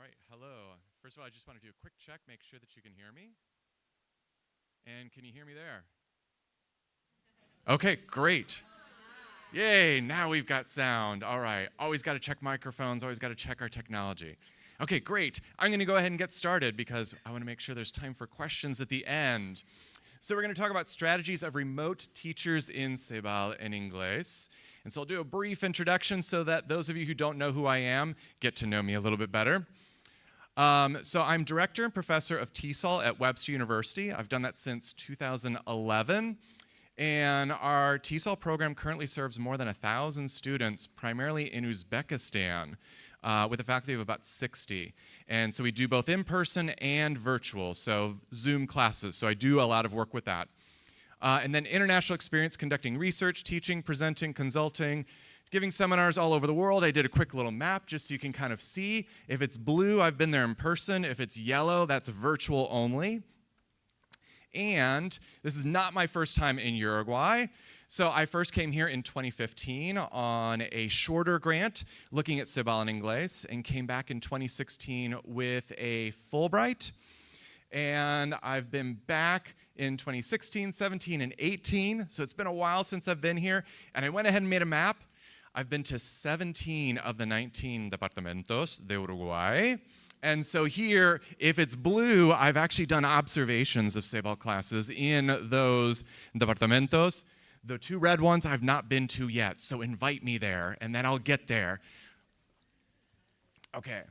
right, hello. First of all, I just want to do a quick check, make sure that you can hear me. And can you hear me there? Okay, great. Yay, now we've got sound. All right, always got to check microphones, always got to check our technology. Okay, great. I'm going to go ahead and get started because I want to make sure there's time for questions at the end. So we're going to talk about strategies of remote teachers in Ceibal and Inglés. And so I'll do a brief introduction so that those of you who don't know who I am get to know me a little bit better. So I'm director and professor of TESOL at Webster University. I've done that since 2011. And our TESOL program currently serves more than 1,000 students, primarily in Uzbekistan, with a faculty of about 60. And so we do both in-person and virtual, so Zoom classes. So I do a lot of work with that. And then international experience conducting research, teaching, presenting, consulting, giving seminars all over the world. I did a quick little map just so you can kind of see. If it's blue, I've been there in person. If it's yellow, that's virtual only. And this is not my first time in Uruguay. So I first came here in 2015 on a shorter grant looking at Ceibal and Inglés, and came back in 2016 with a Fulbright. And I've been back in 2016, 17, and 18. So it's been a while since I've been here. And I went ahead and made a map. I've been to 17 of the 19 departamentos de Uruguay. And so here, if it's blue, I've actually done observations of Ceibal classes in those departamentos. The two red ones I've not been to yet, so invite me there, and then I'll get there. Okay.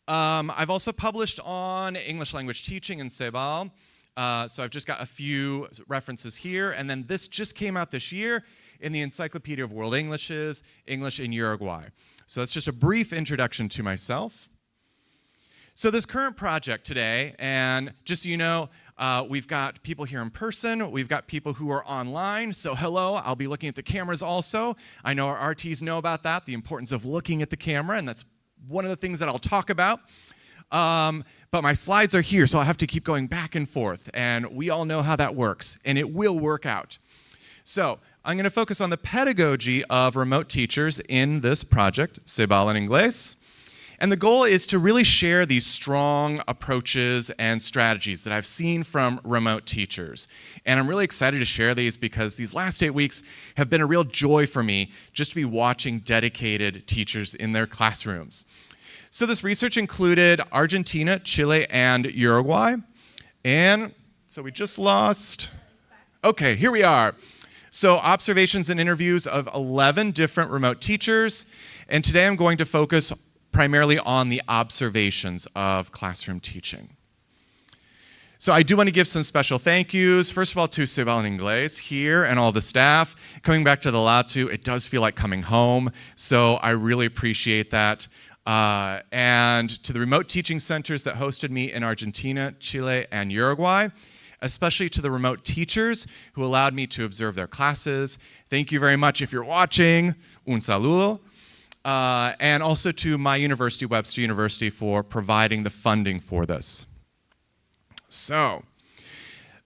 I've also published on English language teaching in Ceibal. So I've just got a few references here, and then this just came out this year in the Encyclopedia of World Englishes, English in Uruguay. So that's just a brief introduction to myself. So this current project today, and just so you know, we've got people here in person, we've got people who are online, so hello, I'll be looking at the cameras also. I know our RTs know about that, the importance of looking at the camera, and that's one of the things that I'll talk about. But my slides are here, so I'll have to keep going back and forth, and we all know how that works, and it will work out. So I'm going to focus on the pedagogy of remote teachers in this project, Ceibal and Inglés. And the goal is to really share these strong approaches and strategies that I've seen from remote teachers. And I'm really excited to share these because these last 8 weeks have been a real joy for me just to be watching dedicated teachers in their classrooms. So this research included Argentina, Chile, and Uruguay. And so we just lost. Okay, here we are. So observations and interviews of 11 different remote teachers. And today I'm going to focus primarily on the observations of classroom teaching. So I do want to give some special thank yous. First of all, to Ceibal and Inglés here and all the staff. Coming back to the Latu, it does feel like coming home, so I really appreciate that. And to the remote teaching centers that hosted me in Argentina, Chile, and Uruguay, especially to the remote teachers who allowed me to observe their classes. Thank you very much if you're watching. Un saludo. And also to my university, Webster University, for providing the funding for this. So,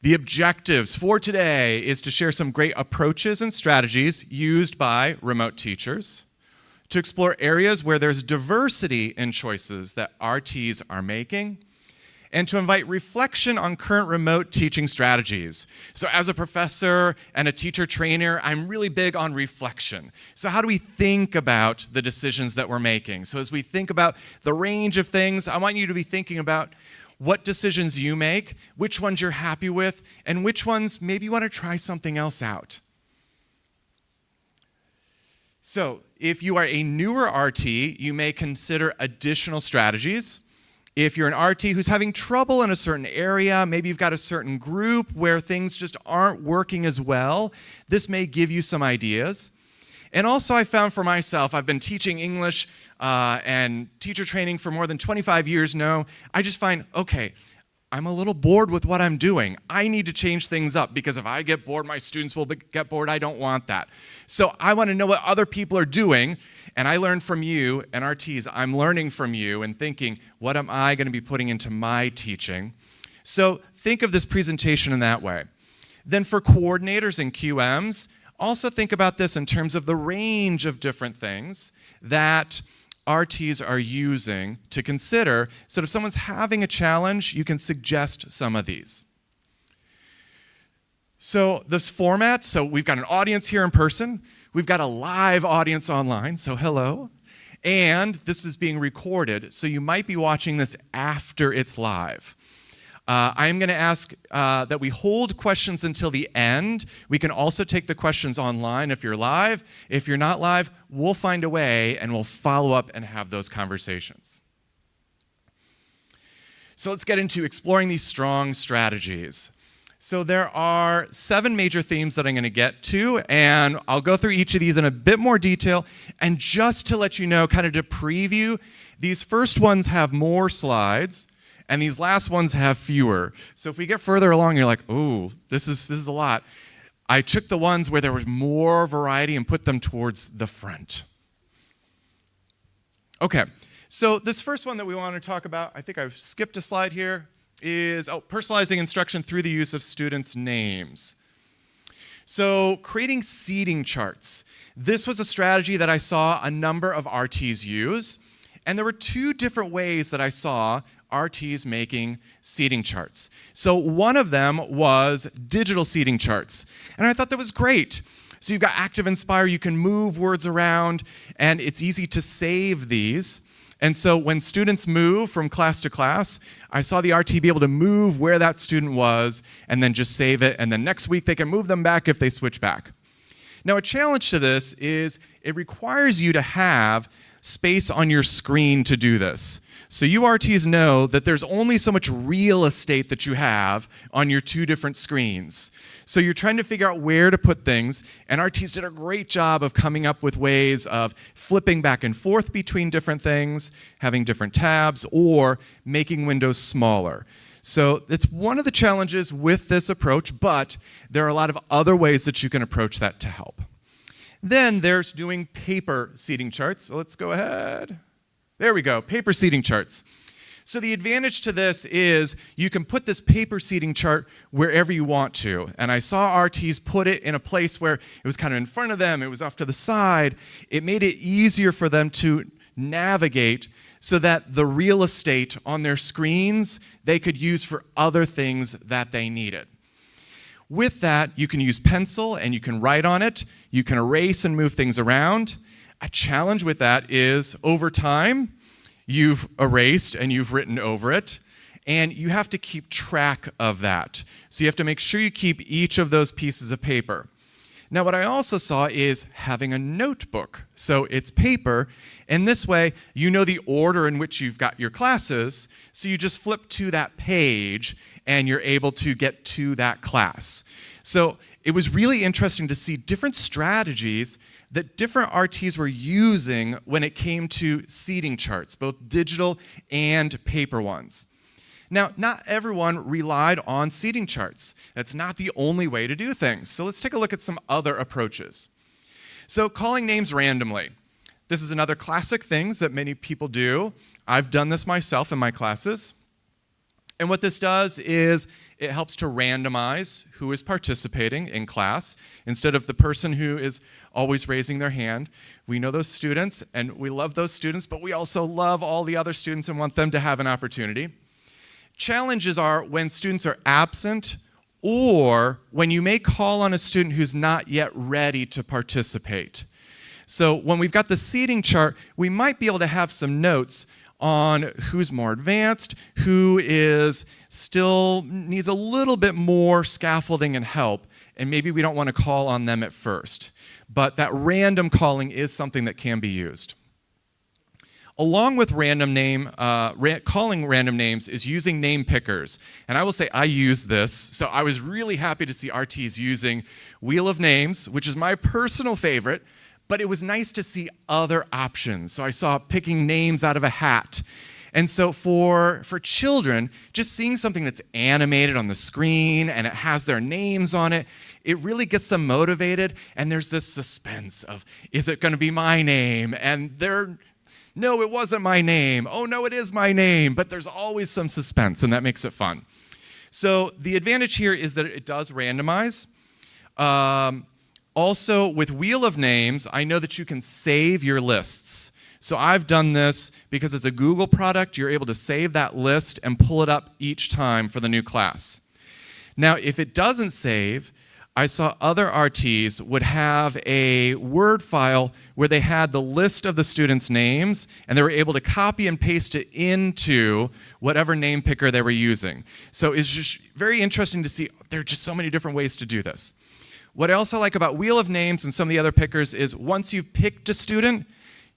the objectives for today is to share some great approaches and strategies used by remote teachers, to explore areas where there's diversity in choices that RTs are making, and to invite reflection on current remote teaching strategies. So as a professor and a teacher trainer, I'm really big on reflection. So how do we think about the decisions that we're making? So as we think about the range of things, I want you to be thinking about what decisions you make, which ones you're happy with, and which ones maybe you want to try something else out. So if you are a newer RT, you may consider additional strategies. If you're an RT who's having trouble in a certain area, maybe you've got a certain group where things just aren't working as well, this may give you some ideas. And also I found for myself, I've been teaching English and teacher training for more than 25 years now. I just find, okay, I'm a little bored with what I'm doing. I need to change things up because if I get bored, my students will get bored. I don't want that. So I want to know what other people are doing. And I learn from you, and RTs, I'm learning from you and thinking, what am I going to be putting into my teaching? So think of this presentation in that way. Then for coordinators and QMs, also think about this in terms of the range of different things that RTs are using to consider. So if someone's having a challenge, you can suggest some of these. So this format, so we've got an audience here in person, we've got a live audience online, so hello, and this is being recorded, so you might be watching this after it's live. I'm going to ask that we hold questions until the end. We can also take the questions online if you're live. If you're not live, we'll find a way and we'll follow up and have those conversations. So let's get into exploring these strong strategies. So there are 7 major themes that I'm going to get to, and I'll go through each of these in a bit more detail. And just to let you know, kind of to preview, these first ones have more slides, and these last ones have fewer. So if we get further along, you're like, oh, this is a lot. I took the ones where there was more variety and put them towards the front. Okay, so this first one that we want to talk about, I think I've skipped a slide here, is personalizing instruction through the use of students' names. So creating seating charts. This was a strategy that I saw a number of RTs use, and there were 2 different ways that I saw RTs making seating charts. So one of them was digital seating charts, and I thought that was great. So you've got Active Inspire, you can move words around, and it's easy to save these. And so when students move from class to class, I saw the RT be able to move where that student was and then just save it, and then next week they can move them back if they switch back. Now a challenge to this is it requires you to have space on your screen to do this. So you RTs know that there's only so much real estate that you have on your 2 different screens. So you're trying to figure out where to put things, and RTs did a great job of coming up with ways of flipping back and forth between different things, having different tabs, or making windows smaller. So it's one of the challenges with this approach, but there are a lot of other ways that you can approach that to help. Then there's doing paper seating charts. So let's go ahead. There we go, paper seating charts. So the advantage to this is you can put this paper seating chart wherever you want to. And I saw RTs put it in a place where it was kind of in front of them, it was off to the side. It made it easier for them to navigate so that the real estate on their screens they could use for other things that they needed. With that, you can use pencil and you can write on it. You can erase and move things around. A challenge with that is over time, you've erased and you've written over it, and you have to keep track of that. So you have to make sure you keep each of those pieces of paper. Now, what I also saw is having a notebook. So it's paper, and this way, you know the order in which you've got your classes, so you just flip to that page, and you're able to get to that class. So it was really interesting to see different strategies that different RTs were using when it came to seating charts, both digital and paper ones. Now, not everyone relied on seating charts. That's not the only way to do things. So let's take a look at some other approaches. So calling names randomly. This is another classic thing that many people do. I've done this myself in my classes. And what this does is it helps to randomize who is participating in class instead of the person who is always raising their hand. We know those students, and we love those students, but we also love all the other students and want them to have an opportunity. Challenges are when students are absent or when you may call on a student who's not yet ready to participate. So when we've got the seating chart, we might be able to have some notes on who's more advanced, who is still needs a little bit more scaffolding and help, and maybe we don't want to call on them at first. But that random calling is something that can be used. Along with calling random names is using name pickers. And I will say I use this, so I was really happy to see RTs using Wheel of Names, which is my personal favorite, but it was nice to see other options. So I saw picking names out of a hat. And so for children, just seeing something that's animated on the screen and it has their names on it, it really gets them motivated, and there's this suspense of, is it gonna be my name? And no, it wasn't my name. Oh no, it is my name. But there's always some suspense, and that makes it fun. So the advantage here is that it does randomize. Also, with Wheel of Names, I know that you can save your lists. So I've done this because it's a Google product. You're able to save that list and pull it up each time for the new class. Now, if it doesn't save, I saw other RTs would have a Word file where they had the list of the students' names, and they were able to copy and paste it into whatever name picker they were using. So it's just very interesting to see there are just so many different ways to do this. What I also like about Wheel of Names and some of the other pickers is once you've picked a student,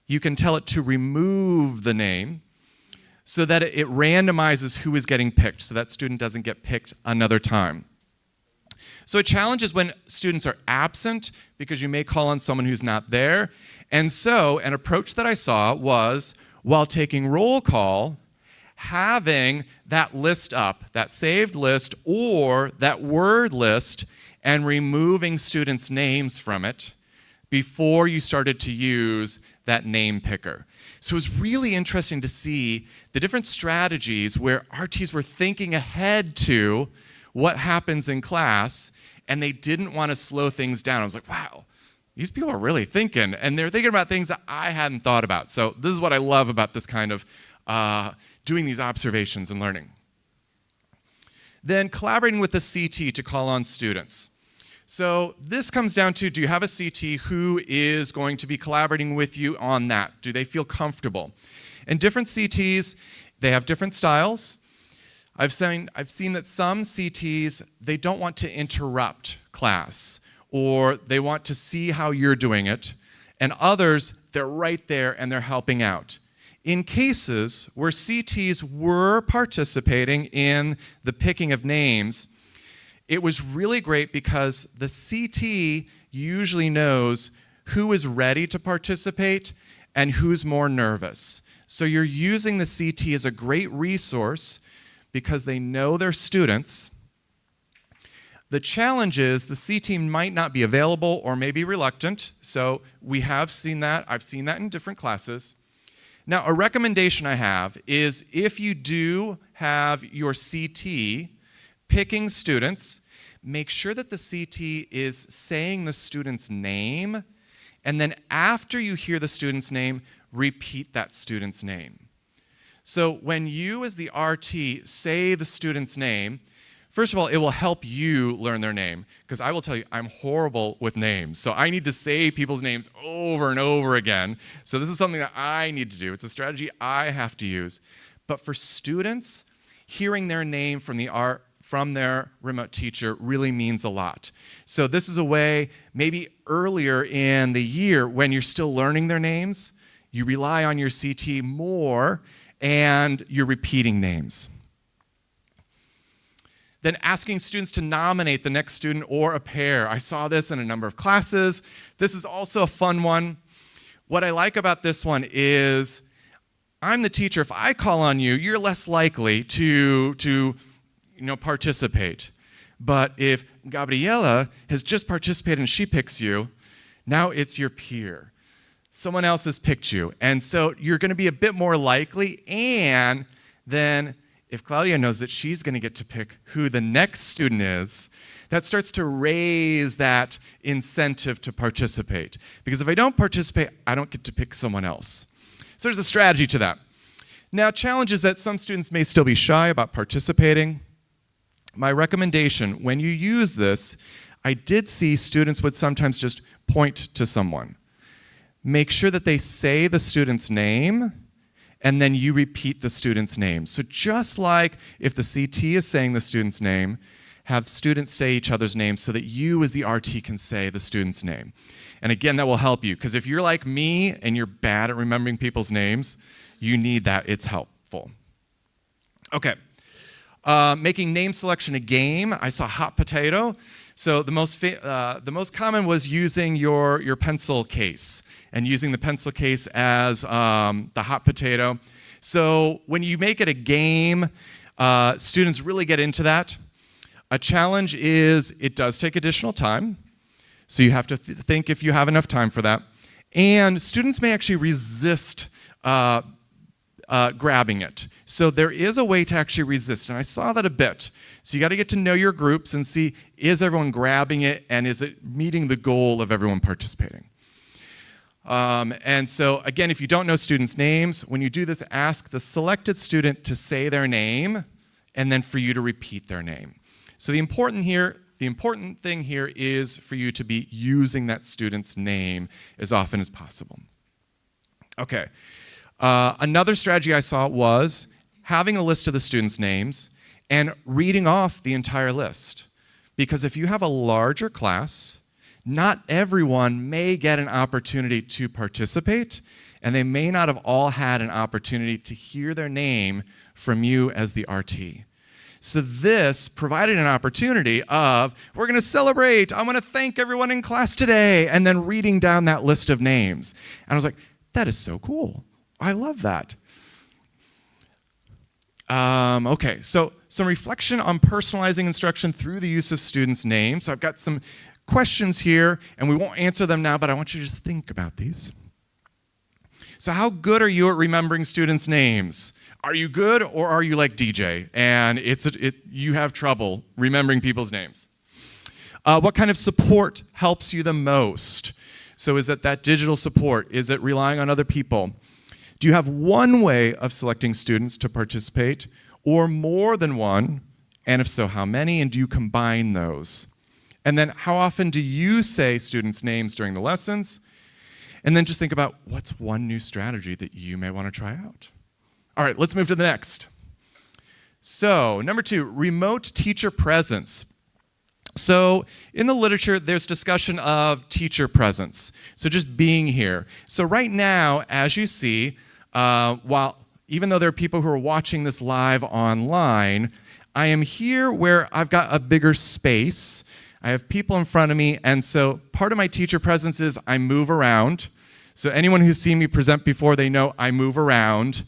you can tell it to remove the name so that it randomizes who is getting picked, so that student doesn't get picked another time. So a challenge is when students are absent because you may call on someone who's not there. And so an approach that I saw was, while taking roll call, having that list up, that saved list or that word list, and removing students' names from it before you started to use that name picker. So it was really interesting to see the different strategies where RTs were thinking ahead to what happens in class, and they didn't want to slow things down. I was like, wow, these people are really thinking, and they're thinking about things that I hadn't thought about. So this is what I love about this kind of doing these observations and learning. Then collaborating with the CT to call on students. So this comes down to, do you have a CT who is going to be collaborating with you on that? Do they feel comfortable? And different CTs, they have different styles. I've seen that some CTs, they don't want to interrupt class, or they want to see how you're doing it, and others, they're right there and they're helping out. In cases where CTs were participating in the picking of names, it was really great because the CT usually knows who is ready to participate and who's more nervous. So you're using the CT as a great resource because they know their students. The challenge is the CT might not be available or may be reluctant. So we have seen that. I've seen that in different classes. Now, a recommendation I have is if you do have your CT picking students, make sure that the CT is saying the student's name, and then after you hear the student's name, repeat that student's name. So when you as the RT say the student's name, first of all, it will help you learn their name, because I will tell you, I'm horrible with names. So I need to say people's names over and over again. So this is something that I need to do. It's a strategy I have to use. But for students, hearing their name from their remote teacher really means a lot. So this is a way, maybe earlier in the year when you're still learning their names, you rely on your CT more and you're repeating names. Then asking students to nominate the next student or a pair. I saw this in a number of classes. This is also a fun one. What I like about this one is I'm the teacher. If I call on you, you're less likely to participate. But if Gabriela has just participated and she picks you, now it's your peer. Someone else has picked you. And so you're going to be a bit more likely. And then if Claudia knows that she's going to get to pick who the next student is, that starts to raise that incentive to participate. Because if I don't participate, I don't get to pick someone else. So there's a strategy to that. Now, challenge is that some students may still be shy about participating. My recommendation, when you use this, I did see students would sometimes just point to someone. Make sure that they say the student's name, and then you repeat the student's name. So just like if the CT is saying the student's name, have students say each other's names so that you as the RT can say the student's name. And again, that will help you, because if you're like me and you're bad at remembering people's names, you need that. It's helpful. Okay. Making name selection a game. I saw hot potato. So the most common was using your pencil case and using the pencil case as the hot potato. So when you make it a game, students really get into that. A challenge is it does take additional time. So you have to think if you have enough time for that. And students may actually resist grabbing it. So there is a way to actually resist, and I saw that a bit. So you got to get to know your groups and see, is everyone grabbing it, and is it meeting the goal of everyone participating? And so, again, if you don't know students' names, when you do this, ask the selected student to say their name and then for you to repeat their name. So the important thing here is for you to be using that student's name as often as possible. Okay. Another strategy I saw was having a list of the students' names and reading off the entire list. Because if you have a larger class, not everyone may get an opportunity to participate, and they may not have all had an opportunity to hear their name from you as the RT. So this provided an opportunity of, we're going to celebrate, I want to thank everyone in class today, and then reading down that list of names. And I was like, that is so cool. I love that. Okay, so some reflection on personalizing instruction through the use of students' names. So I've got some questions here, and we won't answer them now, but I want you to just think about these. So how good are you at remembering students' names? Are you good, or are you like DJ, and you have trouble remembering people's names? What kind of support helps you the most? So is it that digital support? Is it relying on other people? Do you have one way of selecting students to participate, or more than one? And if so, how many? And do you combine those? And then how often do you say students' names during the lessons? And then just think about what's one new strategy that you may want to try out. All right, let's move to the next. So, number 2, remote teacher presence. So in the literature, there's discussion of teacher presence. So just being here. So right now, as you see, even though there are people who are watching this live online, I am here where I've got a bigger space. I have people in front of me, and so part of my teacher presence is I move around. So anyone who's seen me present before, they know I move around.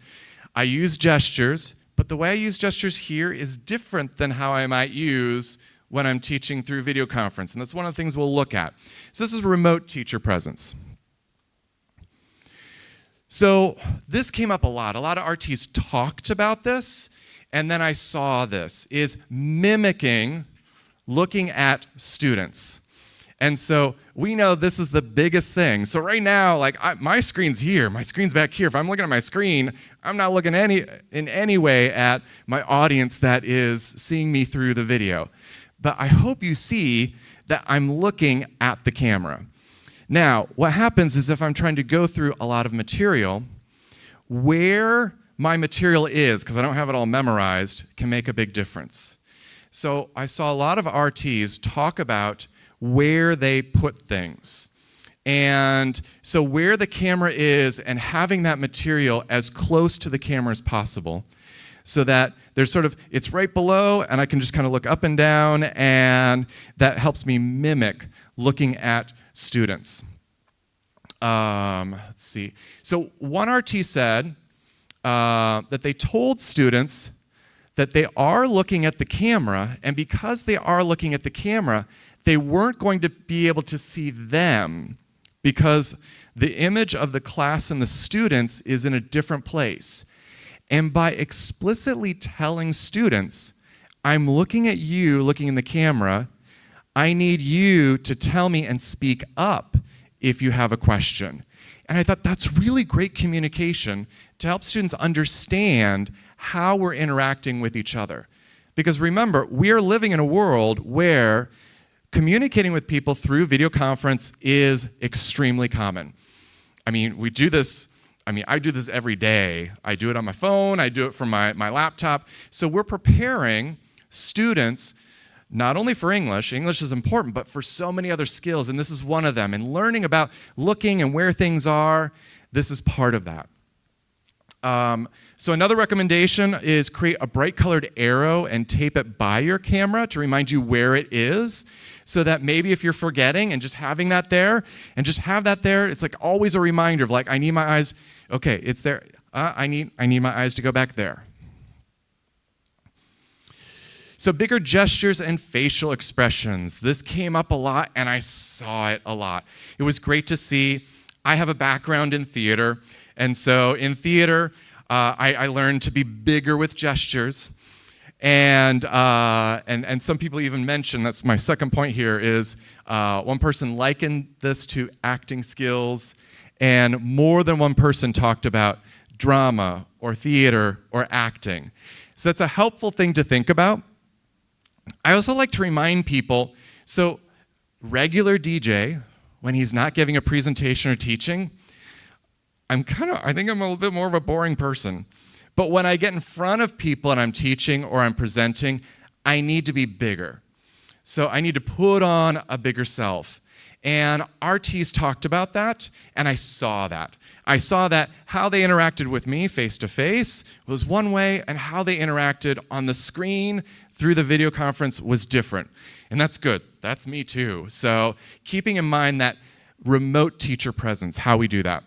I use gestures, but the way I use gestures here is different than how I might use when I'm teaching through video conference, and that's one of the things we'll look at. So this is remote teacher presence. So this came up a lot. A lot of RTs talked about this, and then I saw this, is mimicking looking at students. And so we know this is the biggest thing. So right now, like my screen's here, my screen's back here. If I'm looking at my screen, I'm not looking in any way at my audience that is seeing me through the video. But I hope you see that I'm looking at the camera. Now, what happens is if I'm trying to go through a lot of material, where my material is, because I don't have it all memorized, can make a big difference. So I saw a lot of RTs talk about where they put things. And so where the camera is and having that material as close to the camera as possible so that there's sort of, it's right below and I can just kind of look up and down, and that helps me mimic looking at students. Let's see. So one RT said that they told students that they are looking at the camera, and because they are looking at the camera, they weren't going to be able to see them because the image of the class and the students is in a different place. And by explicitly telling students, I'm looking at you looking in the camera, I need you to tell me and speak up if you have a question. And I thought that's really great communication to help students understand how we're interacting with each other. Because remember, we are living in a world where communicating with people through video conference is extremely common. I mean, I do this every day. I do it on my phone, I do it from my laptop. So we're preparing students not only for English is important, but for so many other skills, and this is one of them. And learning about looking and where things are, this is part of that. So another recommendation is create a bright colored arrow and tape it by your camera to remind you where it is, so that maybe if you're forgetting and just having that there, and just have that there, it's like always a reminder of like, I need my eyes, okay, it's there, I need my eyes to go back there. So bigger gestures and facial expressions. This came up a lot, and I saw it a lot. It was great to see. I have a background in theater, and so in theater, I learned to be bigger with gestures. And some people even mention, that's my second point here, is one person likened this to acting skills, and more than one person talked about drama or theater or acting. So that's a helpful thing to think about. I also like to remind people, so regular DJ, when he's not giving a presentation or teaching, I think I'm a little bit more of a boring person. But when I get in front of people and I'm teaching or I'm presenting, I need to be bigger. So I need to put on a bigger self. And RTs talked about that, and I saw that. I saw that how they interacted with me face-to-face was one way, and how they interacted on the screen through the video conference was different. And that's good. That's me too. So keeping in mind that remote teacher presence, how we do that.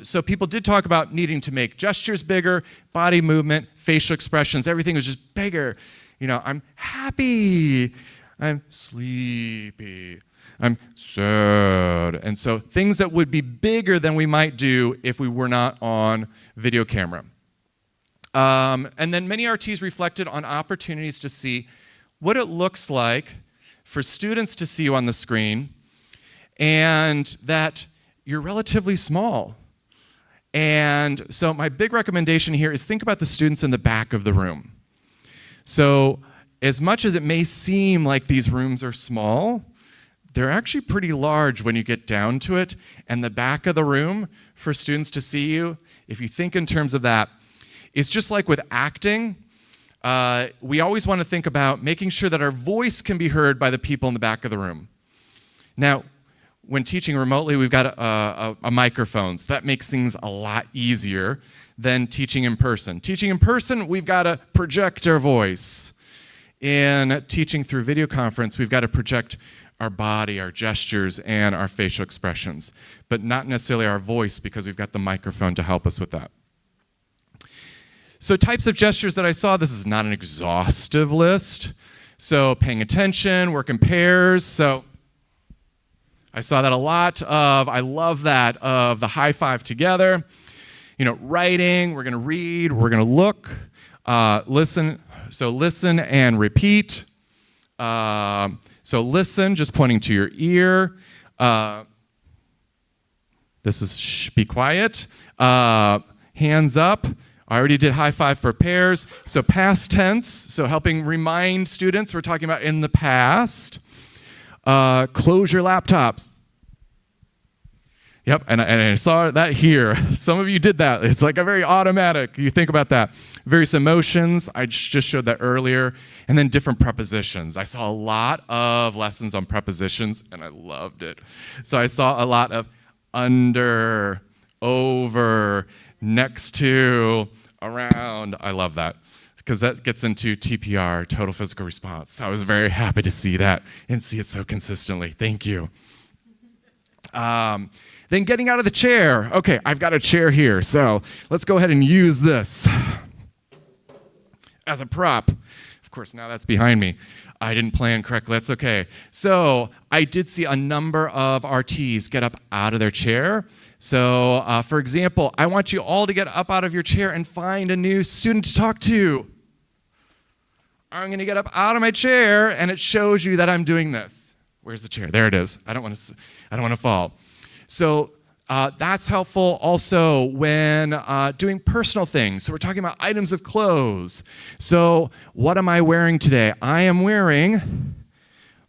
So people did talk about needing to make gestures bigger, body movement, facial expressions, everything was just bigger. You know, I'm happy, I'm sleepy, I'm sad. And so things that would be bigger than we might do if we were not on video camera. And then many RTs reflected on opportunities to see what it looks like for students to see you on the screen, and that you're relatively small. And so my big recommendation here is think about the students in the back of the room. So as much as it may seem like these rooms are small, they're actually pretty large when you get down to it. And the back of the room for students to see you, if you think in terms of that, it's just like with acting. We always want to think about making sure that our voice can be heard by the people in the back of the room. Now, when teaching remotely, we've got a microphone, so that makes things a lot easier than teaching in person. Teaching in person, we've got to project our voice. In teaching through video conference, we've got to project our body, our gestures, and our facial expressions, but not necessarily our voice because we've got the microphone to help us with that. So types of gestures that I saw, this is not an exhaustive list. So paying attention, work in pairs, so I saw that a lot of, I love that, of the high five together. You know, writing, we're gonna read, we're gonna look, listen, so listen and repeat. So listen, just pointing to your ear. This is shh, be quiet. Hands up. I already did high five for pairs. So past tense, so helping remind students, we're talking about in the past. Close your laptops. Yep, and I saw that here. Some of you did that. It's like a very automatic. You think about that. Various emotions, I just showed that earlier. And then different prepositions. I saw a lot of lessons on prepositions, and I loved it. So I saw a lot of under, over, next to, around. I love that, because that gets into TPR, total physical response. So I was very happy to see that and see it so consistently. Thank you. Then getting out of the chair. Okay, I've got a chair here, so let's go ahead and use this as a prop. Of course, now that's behind me. I didn't plan correctly, that's okay. So I did see a number of RTs get up out of their chair. So for example, I want you all to get up out of your chair and find a new student to talk to. I'm gonna get up out of my chair, and it shows you that I'm doing this. Where's the chair? There it is. I don't want to fall. So that's helpful also when doing personal things. So we're talking about items of clothes. So what am I wearing today? I am wearing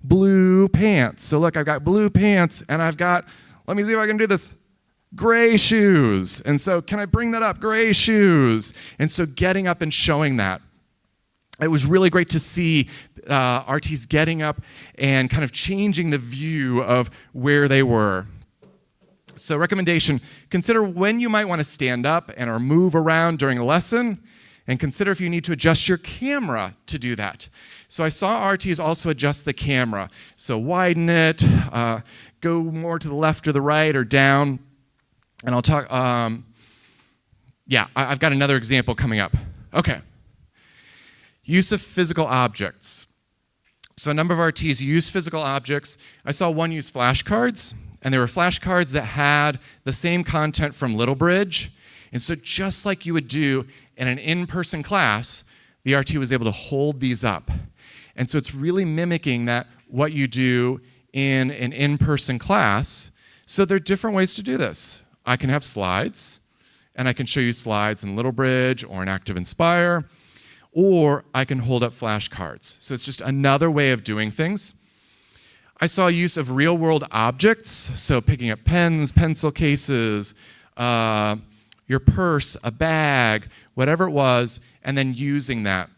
blue pants. So look, I've got blue pants, and I've got, let me see if I can do this, gray shoes. And so can I bring that up? Gray shoes. And so getting up and showing that. It was really great to see RTs getting up and kind of changing the view of where they were. So recommendation, consider when you might want to stand up and or move around during a lesson, and consider if you need to adjust your camera to do that. So I saw RTs also adjust the camera. So widen it, go more to the left or the right or down, and I'll talk, I've got another example coming up. Okay. Use of physical objects. So a number of RTs use physical objects. I saw one use flashcards, and there were flashcards that had the same content from Little Bridge. And so just like you would do in an in-person class, the RT was able to hold these up. And so it's really mimicking that what you do in an in-person class. So there are different ways to do this. I can have slides, and I can show you slides in Littlebridge or in Active Inspire, or I can hold up flashcards. So it's just another way of doing things. I saw use of real-world objects, so picking up pens, pencil cases, your purse, a bag, whatever it was, and then using that.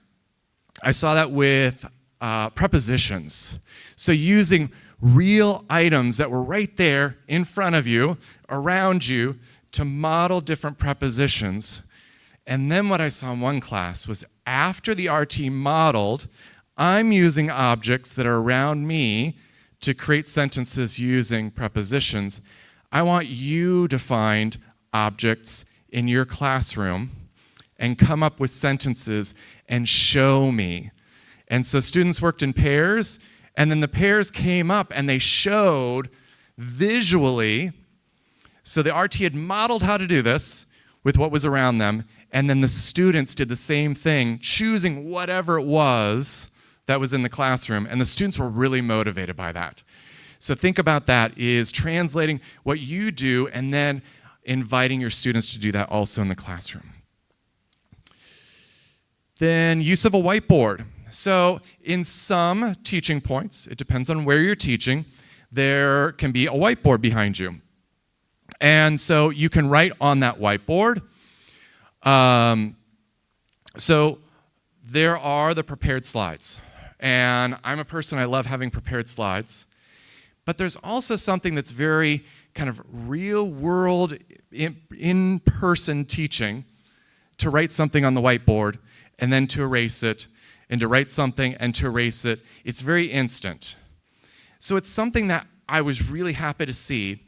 I saw that with prepositions. So using real items that were right there in front of you, around you, to model different prepositions. And then what I saw in one class was after the RT modeled, I'm using objects that are around me to create sentences using prepositions. I want you to find objects in your classroom and come up with sentences and show me. And so students worked in pairs, and then the pairs came up and they showed visually. So the RT had modeled how to do this with what was around them, and then the students did the same thing, choosing whatever it was that was in the classroom, and the students were really motivated by that. So think about that, is translating what you do and then inviting your students to do that also in the classroom. Then use of a whiteboard. So in some teaching points, it depends on where you're teaching, there can be a whiteboard behind you. And so you can write on that whiteboard. So there are the prepared slides. And I'm a person, I love having prepared slides. But there's also something that's very kind of real world, in-person teaching, to write something on the whiteboard and then to erase it, and to write something and to erase it. It's very instant. So it's something that I was really happy to see.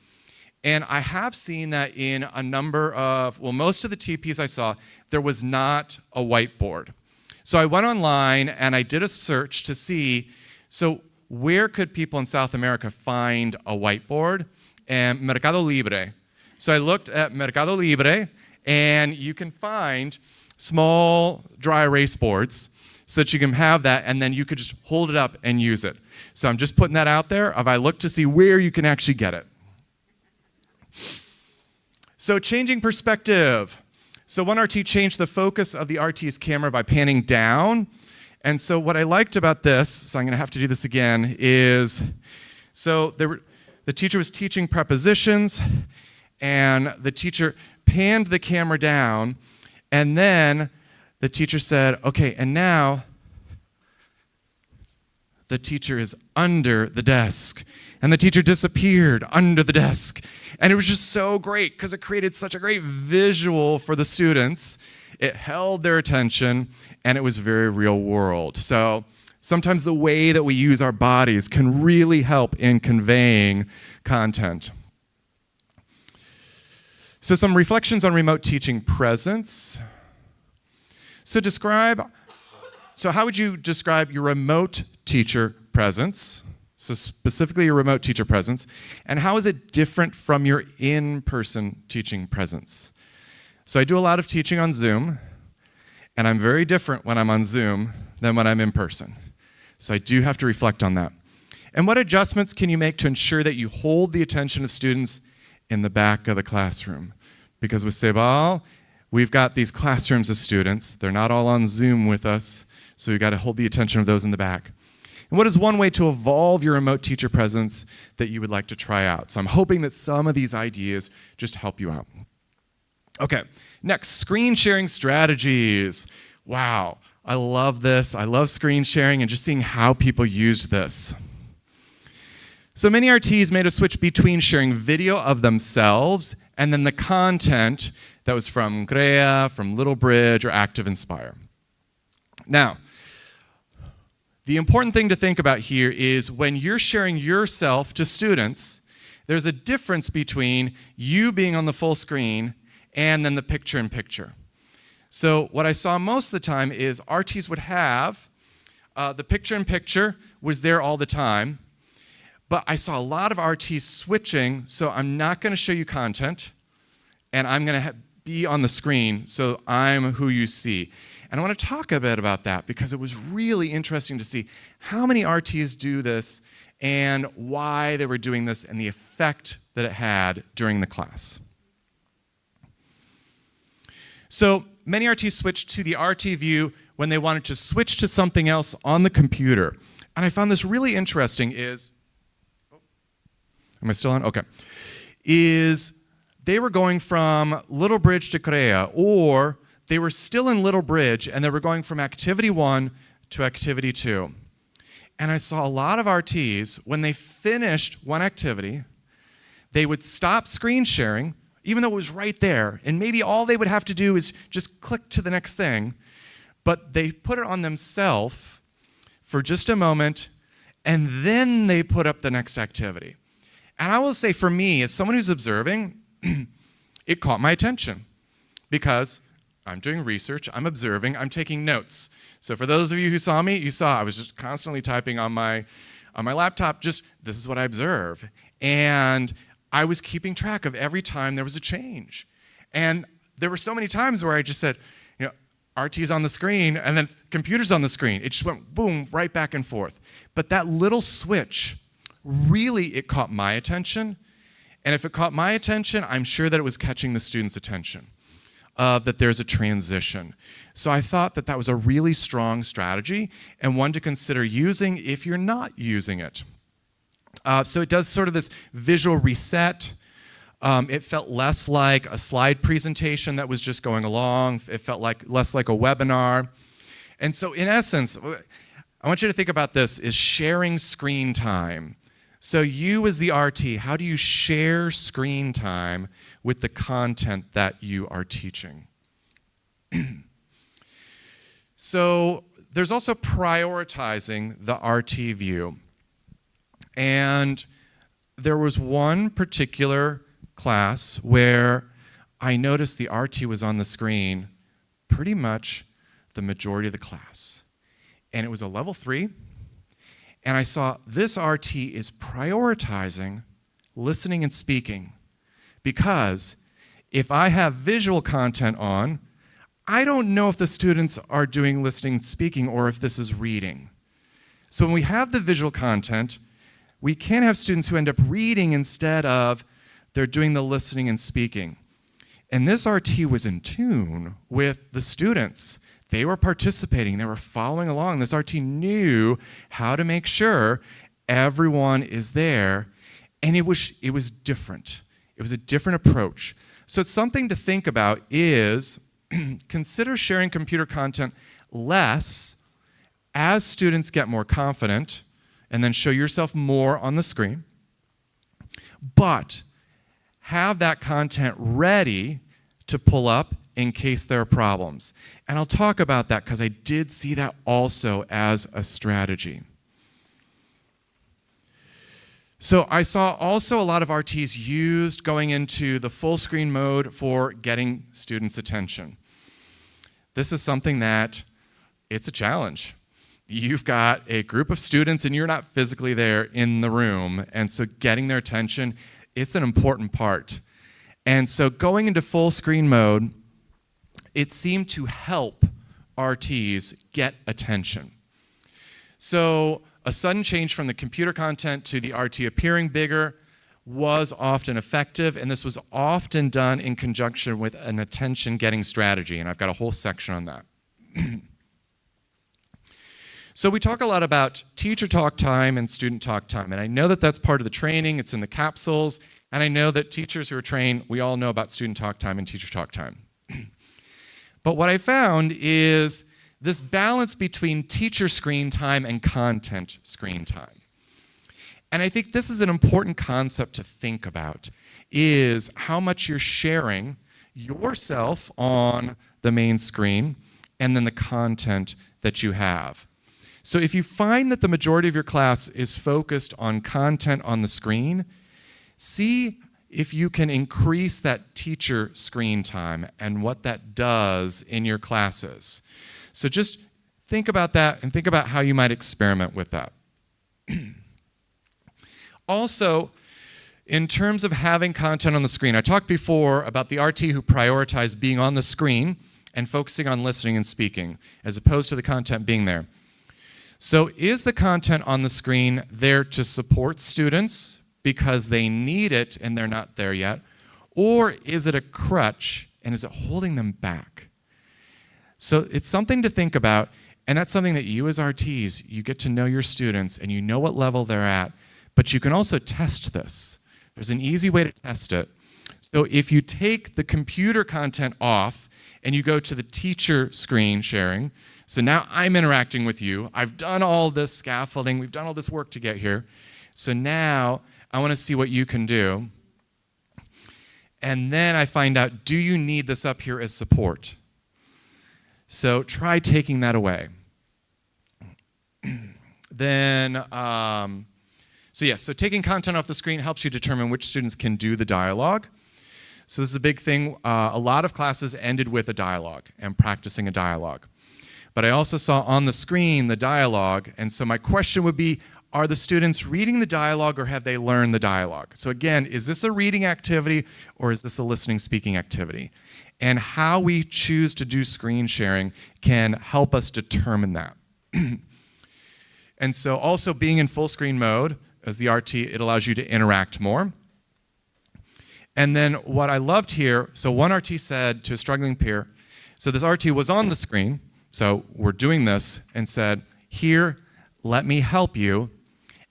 And I have seen that in a number of, well, most of the TPs I saw, there was not a whiteboard. So I went online and I did a search to see, so where could people in South America find a whiteboard? And Mercado Libre. So I looked at Mercado Libre, and you can find small dry erase boards so that you can have that, and then you could just hold it up and use it. So I'm just putting that out there. I looked to see where you can actually get it. So changing perspective. So one RT changed the focus of the RT's camera by panning down. And so what I liked about this, so I'm going to have to do this again, is so the teacher was teaching prepositions, and the teacher panned the camera down, and then the teacher said, okay, and now the teacher is under the desk. And the teacher disappeared under the desk. And it was just so great because it created such a great visual for the students. It held their attention, and it was very real world. So sometimes the way that we use our bodies can really help in conveying content. So some reflections on remote teaching presence. So how would you describe your remote teacher presence? So specifically your remote teacher presence. And how is it different from your in-person teaching presence? So I do a lot of teaching on Zoom, and I'm very different when I'm on Zoom than when I'm in person. So I do have to reflect on that. And what adjustments can you make to ensure that you hold the attention of students in the back of the classroom? Because with Ceibal, we've got these classrooms of students. They're not all on Zoom with us, so you've got to hold the attention of those in the back. And what is one way to evolve your remote teacher presence that you would like to try out? So I'm hoping that some of these ideas just help you out. Okay, next, screen sharing strategies. Wow, I love this. I love screen sharing and just seeing how people use this. So many RTs made a switch between sharing video of themselves and then the content that was from CREA, from Littlebridge, or Active Inspire. Now, the important thing to think about here is when you're sharing yourself to students, there's a difference between you being on the full screen and then the picture-in-picture. So what I saw most of the time is RTs would have the picture-in-picture was there all the time, but I saw a lot of RTs switching, so I'm not going to show you content, and I'm going to be on the screen, so I'm who you see. And I want to talk a bit about that because it was really interesting to see how many RTs do this and why they were doing this and the effect that it had during the class. So many RTs switched to the RT view when they wanted to switch to something else on the computer. And I found this really interesting am I still on? Okay. They were going from Little Bridge to Korea, or they were still in Little Bridge and they were going from activity 1 to activity 2. And I saw a lot of RTs, when they finished one activity, they would stop screen sharing, even though it was right there, and maybe all they would have to do is just click to the next thing, but they put it on themselves for just a moment, and then they put up the next activity. And I will say, for me, as someone who's observing, it caught my attention because I'm doing research, I'm observing, I'm taking notes. So for those of you who saw me, you saw I was just constantly typing on my laptop, just this is what I observe. And I was keeping track of every time there was a change. And there were so many times where I just said, RT's on the screen, and then computer's on the screen. It just went boom, right back and forth. But that little switch, really, it caught my attention. And if it caught my attention, I'm sure that it was catching the students' attention, that there's a transition. So I thought that that was a really strong strategy and one to consider using if you're not using it. So it does sort of this visual reset. It felt less like a slide presentation that was just going along. It felt less like a webinar. And so in essence, I want you to think about this, is sharing screen time. So you as the RT, how do you share screen time with the content that you are teaching? So there's also prioritizing the RT view. And there was one particular class where I noticed the RT was on the screen pretty much the majority of the class. And it was a level 3. And I saw this RT is prioritizing listening and speaking, because if I have visual content on, I don't know if the students are doing listening and speaking or if this is reading. So when we have the visual content, we can have students who end up reading instead of they're doing the listening and speaking. And this RT was in tune with the students. They were participating, they were following along. This RT knew how to make sure everyone is there, and it was different. It was a different approach. So it's something to think about is consider sharing computer content less as students get more confident, and then show yourself more on the screen, but have that content ready to pull up in case there are problems. And I'll talk about that because I did see that also as a strategy. So I saw also a lot of RTs used going into the full screen mode for getting students' attention. This is something that it's a challenge. You've got a group of students and you're not physically there in the room, and so getting their attention, it's an important part. And so going into full screen mode, it seemed to help RTs get attention. So a sudden change from the computer content to the RT appearing bigger was often effective, and this was often done in conjunction with an attention-getting strategy, and I've got a whole section on that. So we talk a lot about teacher talk time and student talk time, and I know that that's part of the training, it's in the capsules, and I know that teachers who are trained, we all know about student talk time and teacher talk time. But what I found is this balance between teacher screen time and content screen time. And I think this is an important concept to think about, is how much you're sharing yourself on the main screen and then the content that you have. So if you find that the majority of your class is focused on content on the screen, see if you can increase that teacher screen time and what that does in your classes. So just think about that and think about how you might experiment with that. Also, in terms of having content on the screen, I talked before about the RT who prioritized being on the screen and focusing on listening and speaking, as opposed to the content being there. So is the content on the screen there to support students because they need it and they're not there yet? Or is it a crutch and is it holding them back? So it's something to think about, and that's something that you as RTs, you get to know your students and you know what level they're at, but you can also test this. There's an easy way to test it. So if you take the computer content off and you go to the teacher screen sharing, so now I'm interacting with you. I've done all this scaffolding. We've done all this work to get here. So now I want to see what you can do. And then I find out, do you need this up here as support? So try taking that away. Then, so taking content off the screen helps you determine which students can do the dialogue. So this is a big thing. A lot of classes ended with a dialogue and practicing a dialogue. But I also saw on the screen the dialogue, and so my question would be, are the students reading the dialogue or have they learned the dialogue? So again, is this a reading activity or is this a listening, speaking activity? And how we choose to do screen sharing can help us determine that. And so also being in full screen mode, as the RT, it allows you to interact more. And then what I loved here, so one RT said to a struggling peer, so this RT was on the screen, so we're doing this, and said, here, let me help you,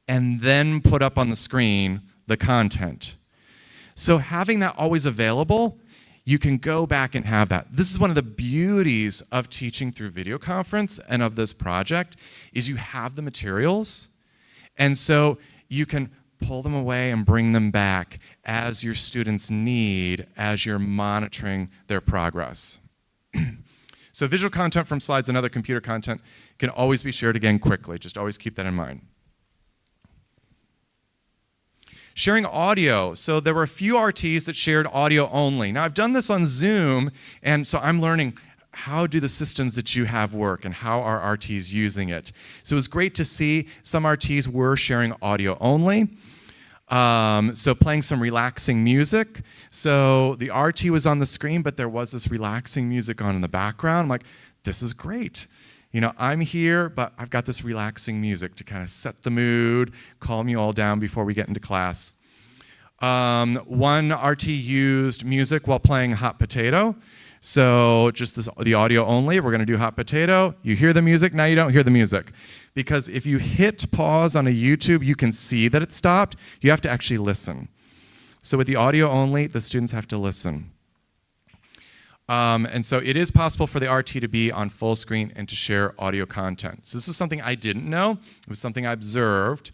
and then put up on the screen the content. So having that always available, you can go back and have that. This is one of the beauties of teaching through video conference and of this project, is you have the materials, and so you can pull them away and bring them back as your students need, as you're monitoring their progress. So visual content from slides and other computer content can always be shared again quickly. Just always keep that in mind. Sharing audio. So there were a few RTs that shared audio only. Now I've done this on Zoom, and so I'm learning how do the systems that you have work and how are RTs using it. So it was great to see some RTs were sharing audio only. So playing some relaxing music. So the RT was on the screen, but there was this relaxing music on in the background. I'm like, this is great. You know, I'm here, but I've got this relaxing music to kind of set the mood, calm you all down before we get into class. One RT used music while playing Hot Potato. So just the audio only, we're going to do Hot Potato. You hear the music, now you don't hear the music. Because if you hit pause on a YouTube, you can see that it stopped. You have to actually listen. So with the audio only, the students have to listen. And so it is possible for the RT to be on full screen and to share audio content. So this was something I didn't know. It was something I observed.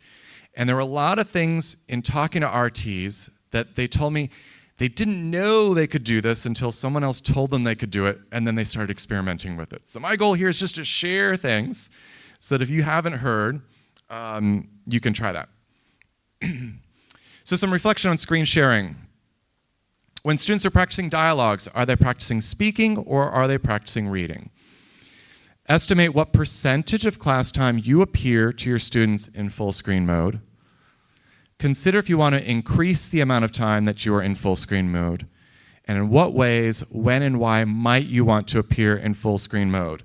And there were a lot of things in talking to RTs that they told me they didn't know they could do this until someone else told them they could do it, and then they started experimenting with it. So my goal here is just to share things so that if you haven't heard, you can try that. So some reflection on screen sharing. When students are practicing dialogues, are they practicing speaking or are they practicing reading? Estimate what percentage of class time you appear to your students in full screen mode. Consider if you want to increase the amount of time that you are in full screen mode, and in what ways, when and why might you want to appear in full screen mode.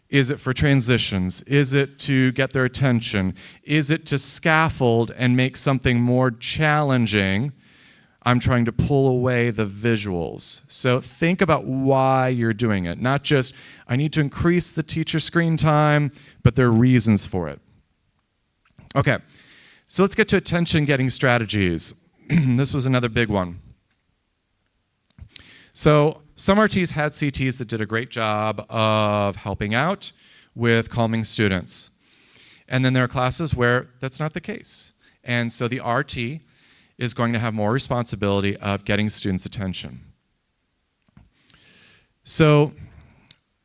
Is it for transitions? Is it to get their attention? Is it to scaffold and make something more challenging? I'm trying to pull away the visuals. So think about why you're doing it. Not just, I need to increase the teacher screen time, but there are reasons for it. Okay, so let's get to attention-getting strategies. This was another big one. So some RTs had CTs that did a great job of helping out with calming students. And then there are classes where that's not the case. And so the RT is going to have more responsibility of getting students' attention. So,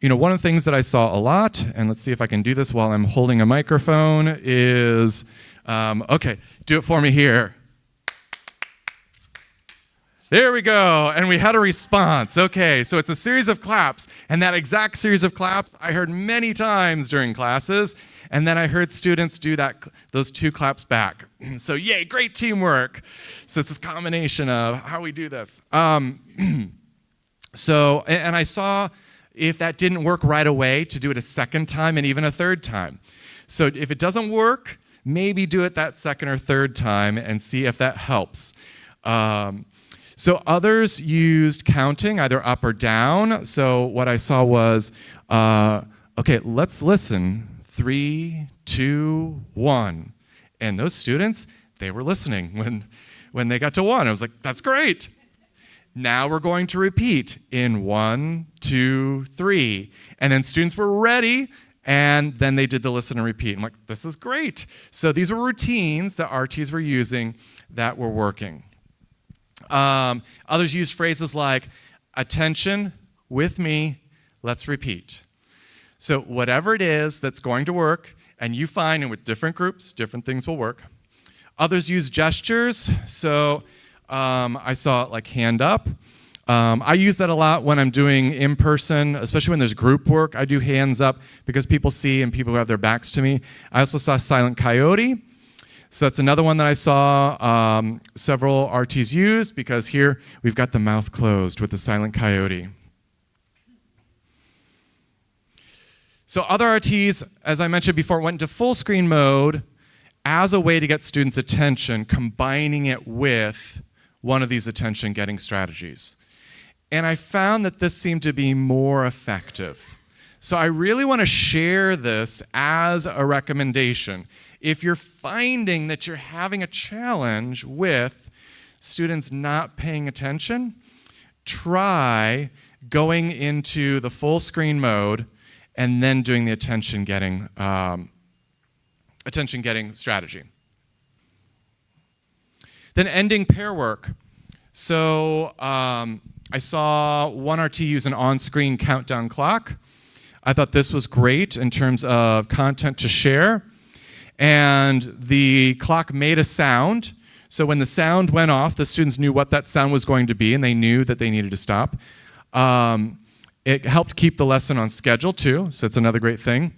you know, one of the things that I saw a lot, and let's see if I can do this while I'm holding a microphone, is, okay, do it for me here. There we go, and we had a response. Okay, so it's a series of claps, and that exact series of claps I heard many times during classes, and then I heard students do those two claps back. So yay, great teamwork. So it's this combination of how we do this. So, and I saw if that didn't work right away to do it a second time and even a third time. So if it doesn't work, maybe do it that second or third time and see if that helps. So others used counting, either up or down. So what I saw was, okay, let's listen. 3, 2, 1. And those students, they were listening when they got to 1. I was like, that's great. Now we're going to repeat in 1, 2, 3. And then students were ready, and then they did the listen and repeat. I'm like, this is great. So these were routines that RTs were using that were working. Others used phrases like, attention, with me, let's repeat. So whatever it is that's going to work, and you find, and with different groups, different things will work. Others use gestures. So I saw like hand up. I use that a lot when I'm doing in-person, especially when there's group work. I do hands up because people see and people who have their backs to me. I also saw silent coyote. So that's another one that I saw several RTs use, because here we've got the mouth closed with the silent coyote. So other RTs, as I mentioned before, went into full screen mode as a way to get students' attention, combining it with one of these attention-getting strategies. And I found that this seemed to be more effective. So I really want to share this as a recommendation. If you're finding that you're having a challenge with students not paying attention, try going into the full screen mode and then doing the attention-getting strategy. Then ending pair work. So I saw one RT use an on-screen countdown clock. I thought this was great in terms of content to share. And the clock made a sound. So when the sound went off, the students knew what that sound was going to be, and they knew that they needed to stop. It helped keep the lesson on schedule too, so it's another great thing.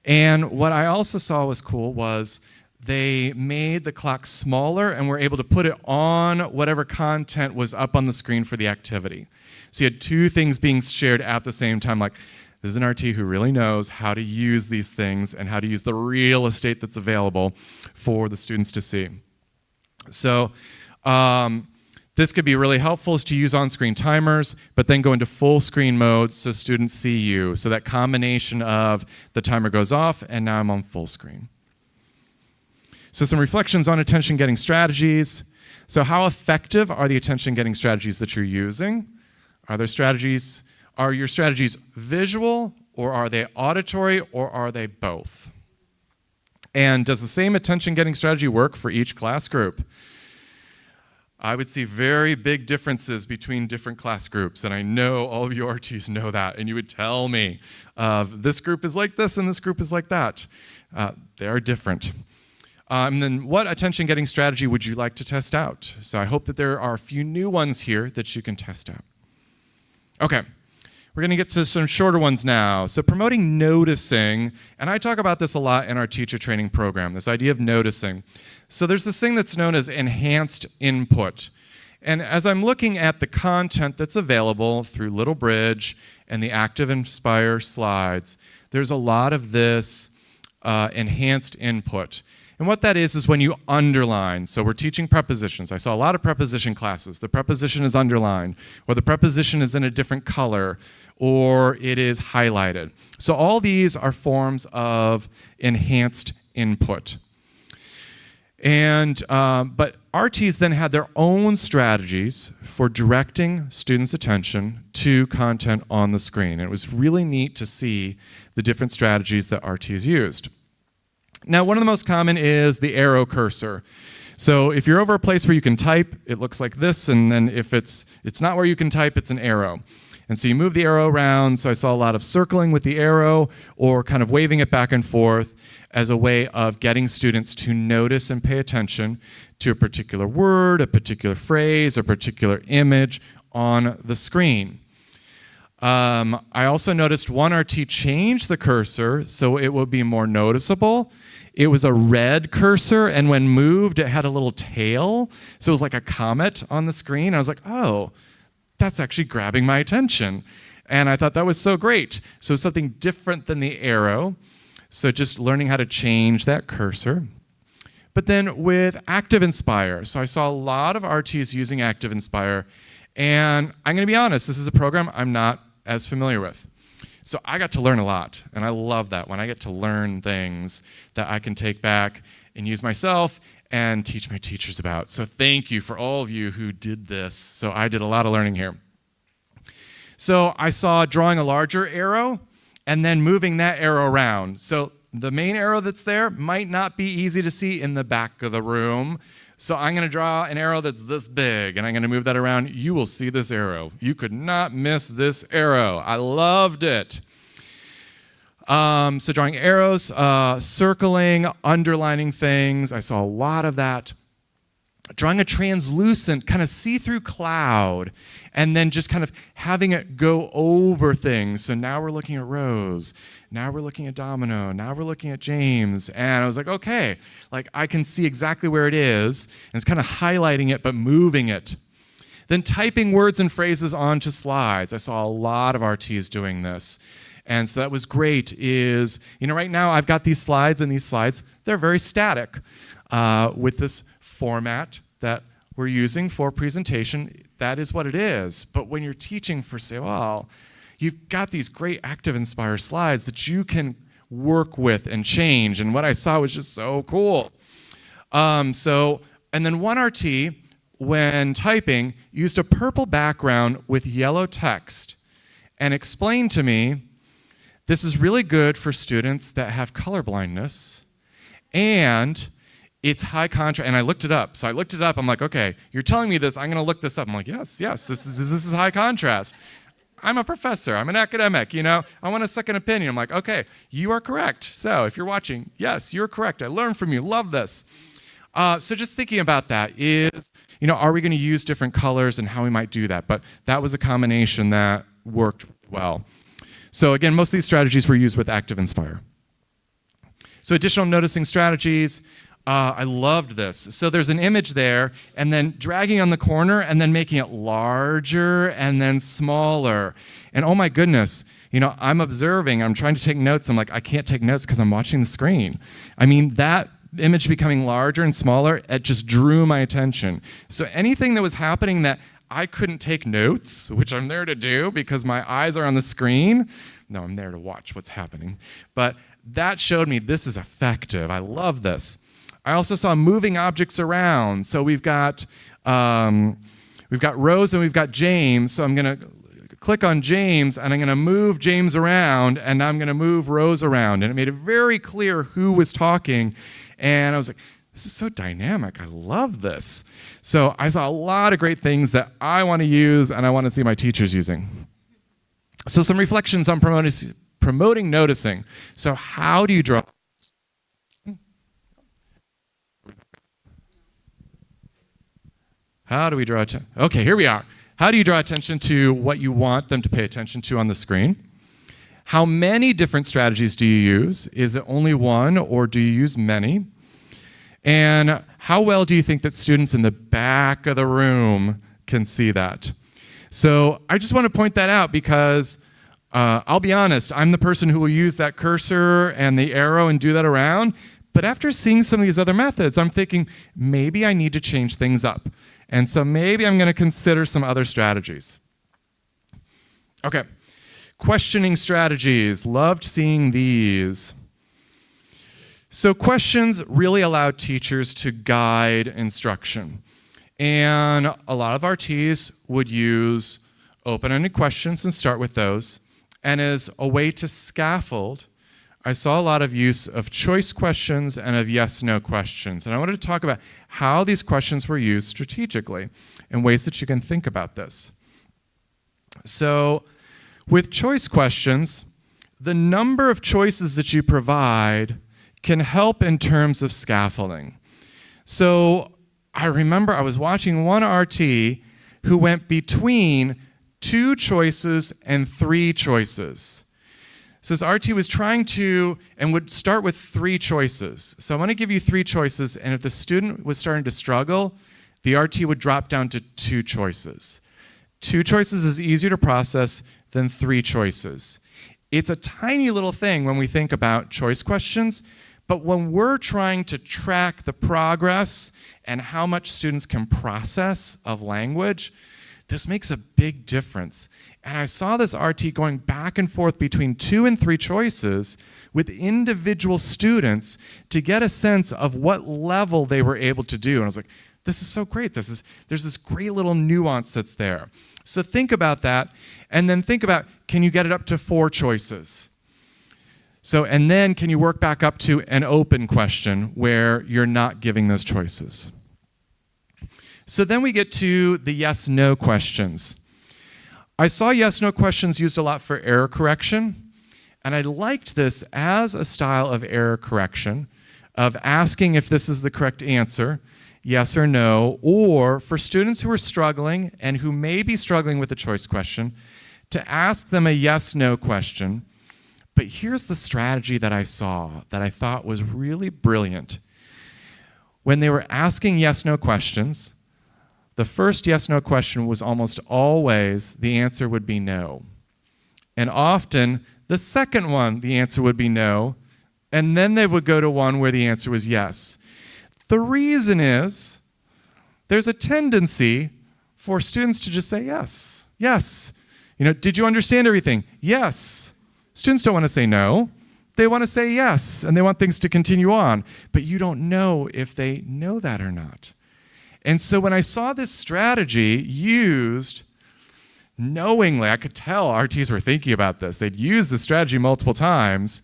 And what I also saw was cool was they made the clock smaller and were able to put it on whatever content was up on the screen for the activity. So you had two things being shared at the same time, like, this is an RT who really knows how to use these things and how to use the real estate that's available for the students to see. So this could be really helpful, is to use on-screen timers, but then go into full screen mode so students see you. So that combination of the timer goes off and now I'm on full screen. So some reflections on attention-getting strategies. So how effective are the attention-getting strategies that you're using? Are your strategies visual, or are they auditory, or are they both? And does the same attention-getting strategy work for each class group? I would see very big differences between different class groups, and I know all of you RTs know that, and you would tell me, this group is like this and this group is like that. They are different. And then what attention-getting strategy would you like to test out? So I hope that there are a few new ones here that you can test out. Okay. We're going to get to some shorter ones now. So promoting noticing, and I talk about this a lot in our teacher training program, this idea of noticing. So there's this thing that's known as enhanced input. And as I'm looking at the content that's available through Little Bridge and the Active Inspire slides, there's a lot of this enhanced input. And what that is when you underline. So we're teaching prepositions. I saw a lot of preposition classes. The preposition is underlined, or the preposition is in a different color, or it is highlighted. So all these are forms of enhanced input. And but RTs then had their own strategies for directing students' attention to content on the screen. And it was really neat to see the different strategies that RTs used. Now, one of the most common is the arrow cursor. So if you're over a place where you can type, it looks like this, and then if it's not where you can type, it's an arrow. And so you move the arrow around. So I saw a lot of circling with the arrow or kind of waving it back and forth as a way of getting students to notice and pay attention to a particular word, a particular phrase, a particular image on the screen. I also noticed one RT changed the cursor so it would be more noticeable. It was a red cursor, and when moved, it had a little tail. So it was like a comet on the screen. I was like, oh, that's actually grabbing my attention. And I thought that was so great. So something different than the arrow. So just learning how to change that cursor. But then with Active Inspire, so I saw a lot of RTs using Active Inspire, and I'm going to be honest, this is a program I'm not as familiar with. So I got to learn a lot, and I love that when I get to learn things that I can take back and use myself and teach my teachers about. So thank you for all of you who did this. So I did a lot of learning here. So I saw drawing a larger arrow and then moving that arrow around. So the main arrow that's there might not be easy to see in the back of the room. So I'm going to draw an arrow that's this big, and I'm going to move that around. You will see this arrow. You could not miss this arrow. I loved it. So drawing arrows, circling, underlining things. I saw a lot of that. Drawing a translucent, kind of see-through cloud, and then just kind of having it go over things. So now we're looking at Rose. Now we're looking at Domino. Now we're looking at James. And I was like, okay, like I can see exactly where it is. And it's kind of highlighting it, but moving it. Then typing words and phrases onto slides. I saw a lot of RTs doing this. And so that was great is, right now I've got these slides, and these slides, they're very static. With this format that we're using for presentation, that is what it is. But when you're teaching for Ceibal, you've got these great Active Inspire slides that you can work with and change. And what I saw was just so cool. And then one RT, when typing, used a purple background with yellow text and explained to me, this is really good for students that have color blindness, and it's high contrast. And I looked it up. So I looked it up. I'm like, okay, you're telling me this. I'm going to look this up. I'm like, yes, this is high contrast. I'm a professor. I'm an academic. I want a second opinion. I'm like, okay, you are correct. So if you're watching, yes, you're correct. I learned from you. Love this. So just thinking about that is, are we going to use different colors and how we might do that? But that was a combination that worked well. So again, most of these strategies were used with Active Inspire. So additional noticing strategies, I loved this. So there's an image there, and then dragging on the corner, and then making it larger, and then smaller. And oh my goodness, I'm observing, I'm trying to take notes. I'm like, I can't take notes because I'm watching the screen. I mean, that image becoming larger and smaller, it just drew my attention. So anything that was happening that I couldn't take notes, which I'm there to do because my eyes are on the screen. No, I'm there to watch what's happening. But that showed me this is effective. I love this. I also saw moving objects around. So we've got Rose and we've got James. So I'm going to click on James, and I'm going to move James around, and I'm going to move Rose around. And it made it very clear who was talking. And I was like, this is so dynamic. I love this. So I saw a lot of great things that I want to use and I want to see my teachers using. So some reflections on promoting noticing. So how do you draw? How do we draw attention? Okay, here we are. How do you draw attention to what you want them to pay attention to on the screen? How many different strategies do you use? Is it only one, or do you use many? And how well do you think that students in the back of the room can see that? So I just want to point that out because I'll be honest, I'm the person who will use that cursor and the arrow and do that around. But after seeing some of these other methods, I'm thinking maybe I need to change things up. And so maybe I'm going to consider some other strategies. Okay, questioning strategies. Loved seeing these. So questions really allow teachers to guide instruction. And a lot of RTs would use open-ended questions and start with those. And as a way to scaffold, I saw a lot of use of choice questions and of yes-no questions. And I wanted to talk about how these questions were used strategically and ways that you can think about this. So with choice questions, the number of choices that you provide can help in terms of scaffolding. So I remember I was watching one RT who went between 2 choices and 3 choices. So this RT was trying to, and would start with 3 choices. So I want to give you 3 choices, and if the student was starting to struggle, the RT would drop down to 2 choices. 2 choices is easier to process than 3 choices. It's a tiny little thing when we think about choice questions, but when we're trying to track the progress and how much students can process of language, this makes a big difference. And I saw this RT going back and forth between 2 and 3 choices with individual students to get a sense of what level they were able to do. And I was like, this is so great. There's this great little nuance that's there. So think about that, and then think about, can you get it up to 4 choices? So, and then can you work back up to an open question where you're not giving those choices? So then we get to the yes-no questions. I saw yes-no questions used a lot for error correction, and I liked this as a style of error correction, of asking if this is the correct answer, yes or no, or for students who are struggling and who may be struggling with a choice question, to ask them a yes-no question. But here's the strategy that I saw that I thought was really brilliant. When they were asking yes-no questions, the first yes-no question was almost always the answer would be no. And often, the second one, the answer would be no, and then they would go to one where the answer was yes. The reason is there's a tendency for students to just say yes, yes. Did you understand everything? Yes. Students don't want to say no. They want to say yes, and they want things to continue on. But you don't know if they know that or not. And so when I saw this strategy used knowingly, I could tell RTs were thinking about this. They'd used the strategy multiple times,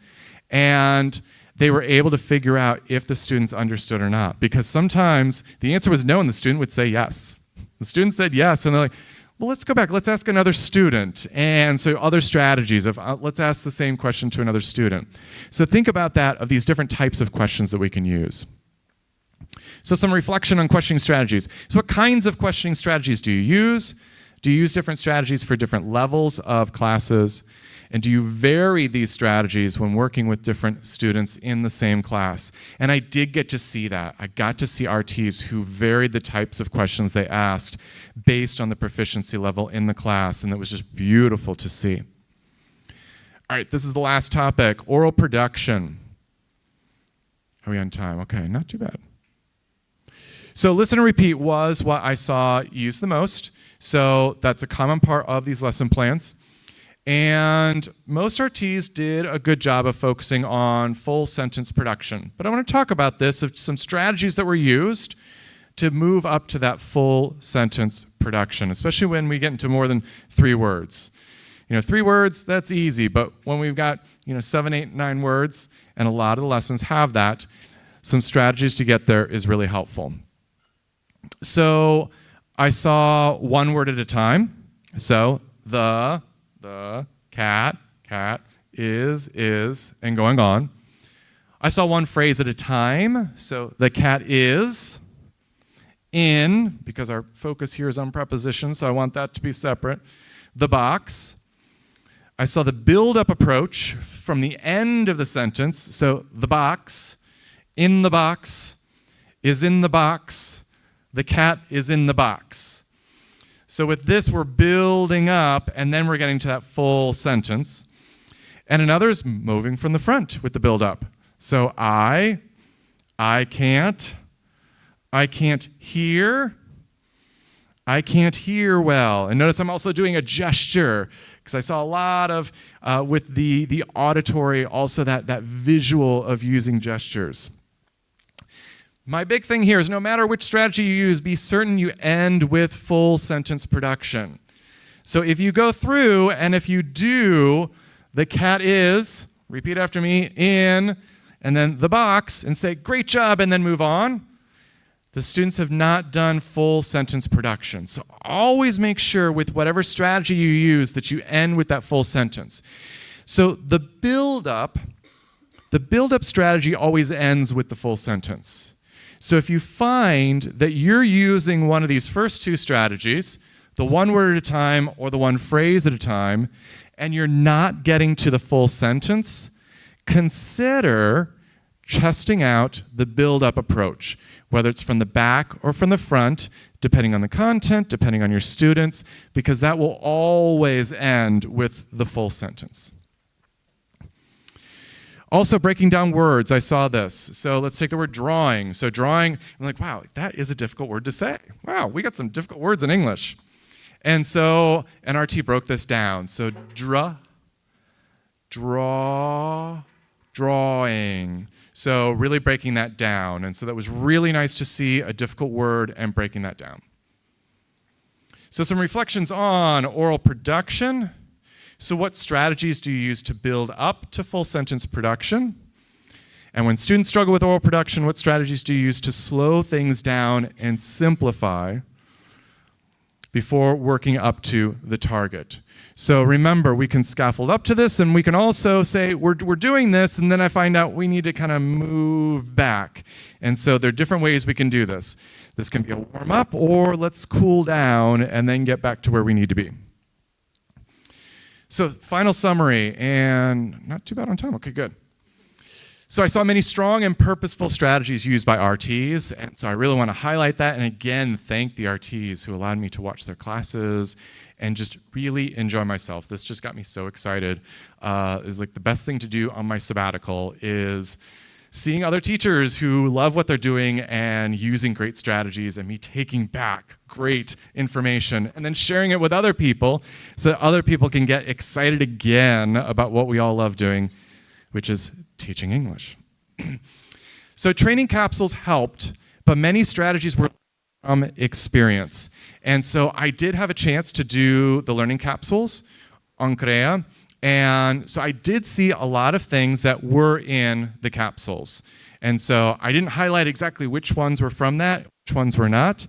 and they were able to figure out if the students understood or not. Because sometimes the answer was no, and the student would say yes. The student said yes, and they're like, well, let's go back. Let's ask another student. And so other strategies of let's ask the same question to another student. So think about that, of these different types of questions that we can use. So some reflection on questioning strategies. So what kinds of questioning strategies do you use? Do you use different strategies for different levels of classes? And do you vary these strategies when working with different students in the same class? And I did get to see that. I got to see RTs who varied the types of questions they asked based on the proficiency level in the class, and it was just beautiful to see. All right, this is the last topic, oral production. Are we on time? Okay, not too bad. So listen and repeat was what I saw used the most. So that's a common part of these lesson plans. And most RTs did a good job of focusing on full sentence production. But I want to talk about this, of some strategies that were used to move up to that full sentence production, especially when we get into more than 3 words. 3 words, that's easy, but when we've got 7, 8, 9 words, and a lot of the lessons have that, some strategies to get there is really helpful. So I saw 1 word at a time. So the cat is, and going on. I saw 1 phrase at a time. So the cat is in, because our focus here is on prepositions, so I want that to be separate. The box. I saw the build-up approach from the end of the sentence. So the box, in the box, is in the box. The cat is in the box. So with this, we're building up, and then we're getting to that full sentence. And another is moving from the front with the build-up. So I can't hear well. And notice I'm also doing a gesture, because I saw a lot of, with the auditory, also that visual of using gestures. My big thing here is no matter which strategy you use, be certain you end with full sentence production. So if you go through and if you do, the cat is, repeat after me, in, and then the box, and say, great job, and then move on, the students have not done full sentence production. So always make sure with whatever strategy you use that you end with that full sentence. So the build-up strategy always ends with the full sentence. So if you find that you're using one of these first 2 strategies, the 1 word at a time or the 1 phrase at a time, and you're not getting to the full sentence, consider testing out the build-up approach, whether it's from the back or from the front, depending on the content, depending on your students, because that will always end with the full sentence. Also, breaking down words, I saw this. So let's take the word drawing. So drawing, I'm like, wow, that is a difficult word to say. Wow, we got some difficult words in English. And so an RT broke this down. So drawing. So really breaking that down. And so that was really nice to see a difficult word and breaking that down. So some reflections on oral production. So what strategies do you use to build up to full sentence production? And when students struggle with oral production, what strategies do you use to slow things down and simplify before working up to the target? So remember, we can scaffold up to this, and we can also say, we're doing this, and then I find out we need to kind of move back. And so there are different ways we can do this. This can be a warm-up, or let's cool down and then get back to where we need to be. So final summary, and not too bad on time. Okay, good. So I saw many strong and purposeful strategies used by RTs, and so I really want to highlight that, and again, thank the RTs who allowed me to watch their classes and just really enjoy myself. This just got me so excited. It's like the best thing to do on my sabbatical is seeing other teachers who love what they're doing and using great strategies, and me taking back great information and then sharing it with other people so that other people can get excited again about what we all love doing, which is teaching English. So training capsules helped, but many strategies were from experience. And so I did have a chance to do the learning capsules on CREA. And so I did see a lot of things that were in the capsules. And so I didn't highlight exactly which ones were from that, which ones were not.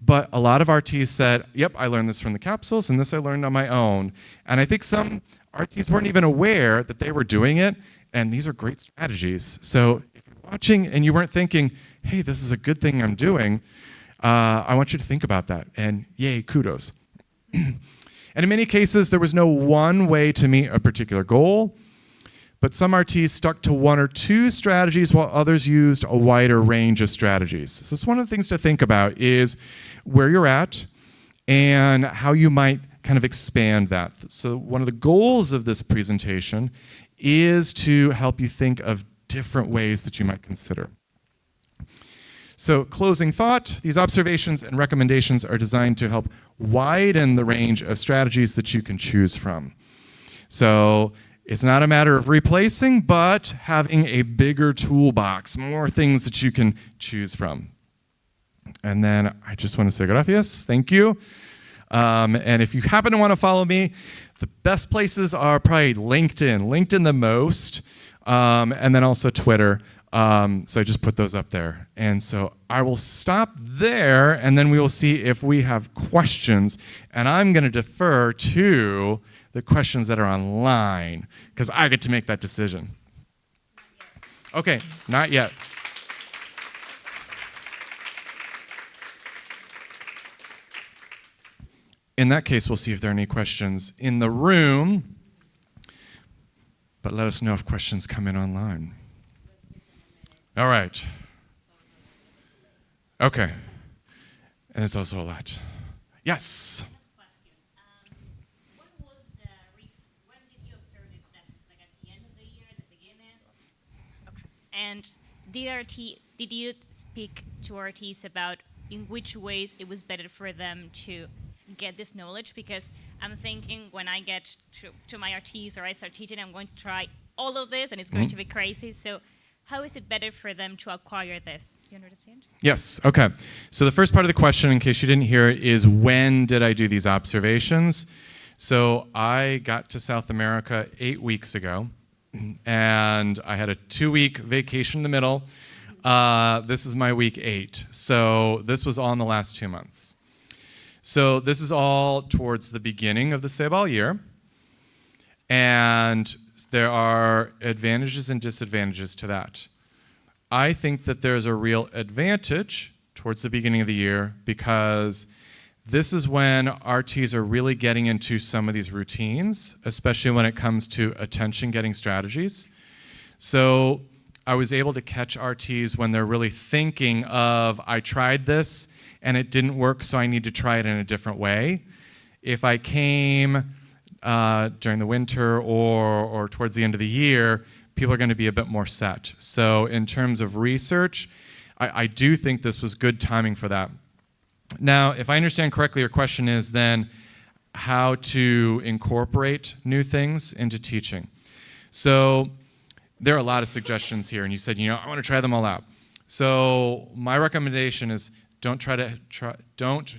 But a lot of RTs said, yep, I learned this from the capsules, and this I learned on my own. And I think some RTs weren't even aware that they were doing it, and these are great strategies. So if you're watching and you weren't thinking, hey, this is a good thing I'm doing, I want you to think about that. And yay, kudos. And in many cases, there was no one way to meet a particular goal, but some RTs stuck to one or two strategies while others used a wider range of strategies. So it's one of the things to think about is where you're at and how you might kind of expand that. So one of the goals of this presentation is to help you think of different ways that you might consider. So closing thought, these observations and recommendations are designed to help widen the range of strategies that you can choose from. So it's not a matter of replacing, but having a bigger toolbox, more things that you can choose from. And then I just want to say gracias, thank you. And if you happen to want to follow me, the best places are probably LinkedIn the most, and then also Twitter. So I just put those up there. And so I will stop there, and then we will see if we have questions. And I'm going to defer to the questions that are online, because I get to make that decision. Okay, not yet. In that case, we'll see if there are any questions in the room, but let us know if questions come in online. All right. Okay. And it's also a lot. Yes? What was the reason? When did you observe these lessons? Like at the end of the year, at the beginning? Okay. And did you speak to RTs about in which ways it was better for them to get this knowledge? Because I'm thinking when I get to my RTs or I start teaching, I'm going to try all of this and it's going to be crazy. So how is it better for them to acquire this? Do you understand? Yes, okay. So the first part of the question, in case you didn't hear it, is when did I do these observations? So I got to South America 8 weeks ago, and I had a 2-week vacation in the middle. This is my week 8. So this was all in the last 2 months. So this is all towards the beginning of the Ceibal year. And there are advantages and disadvantages to that. I think that there's a real advantage towards the beginning of the year because this is when RTs are really getting into some of these routines, especially when it comes to attention-getting strategies. So I was able to catch RTs when they're really thinking of, I tried this and it didn't work, so I need to try it in a different way. If I came during the winter or towards the end of the year, people are going to be a bit more set. So in terms of research, I do think this was good timing for that. Now, if I understand correctly, your question is then how to incorporate new things into teaching. So there are a lot of suggestions here, and you said, I want to try them all out. So my recommendation is don't try to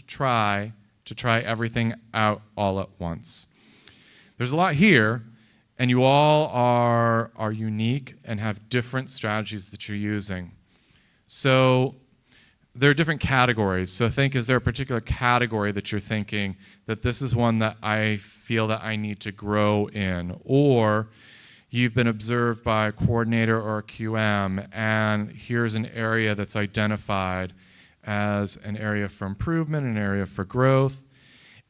try everything out all at once. There's a lot here, and you all are unique and have different strategies that you're using. So there are different categories. So think, is there a particular category that you're thinking that this is one that I feel that I need to grow in? Or you've been observed by a coordinator or a QM, and here's an area that's identified as an area for improvement, an area for growth.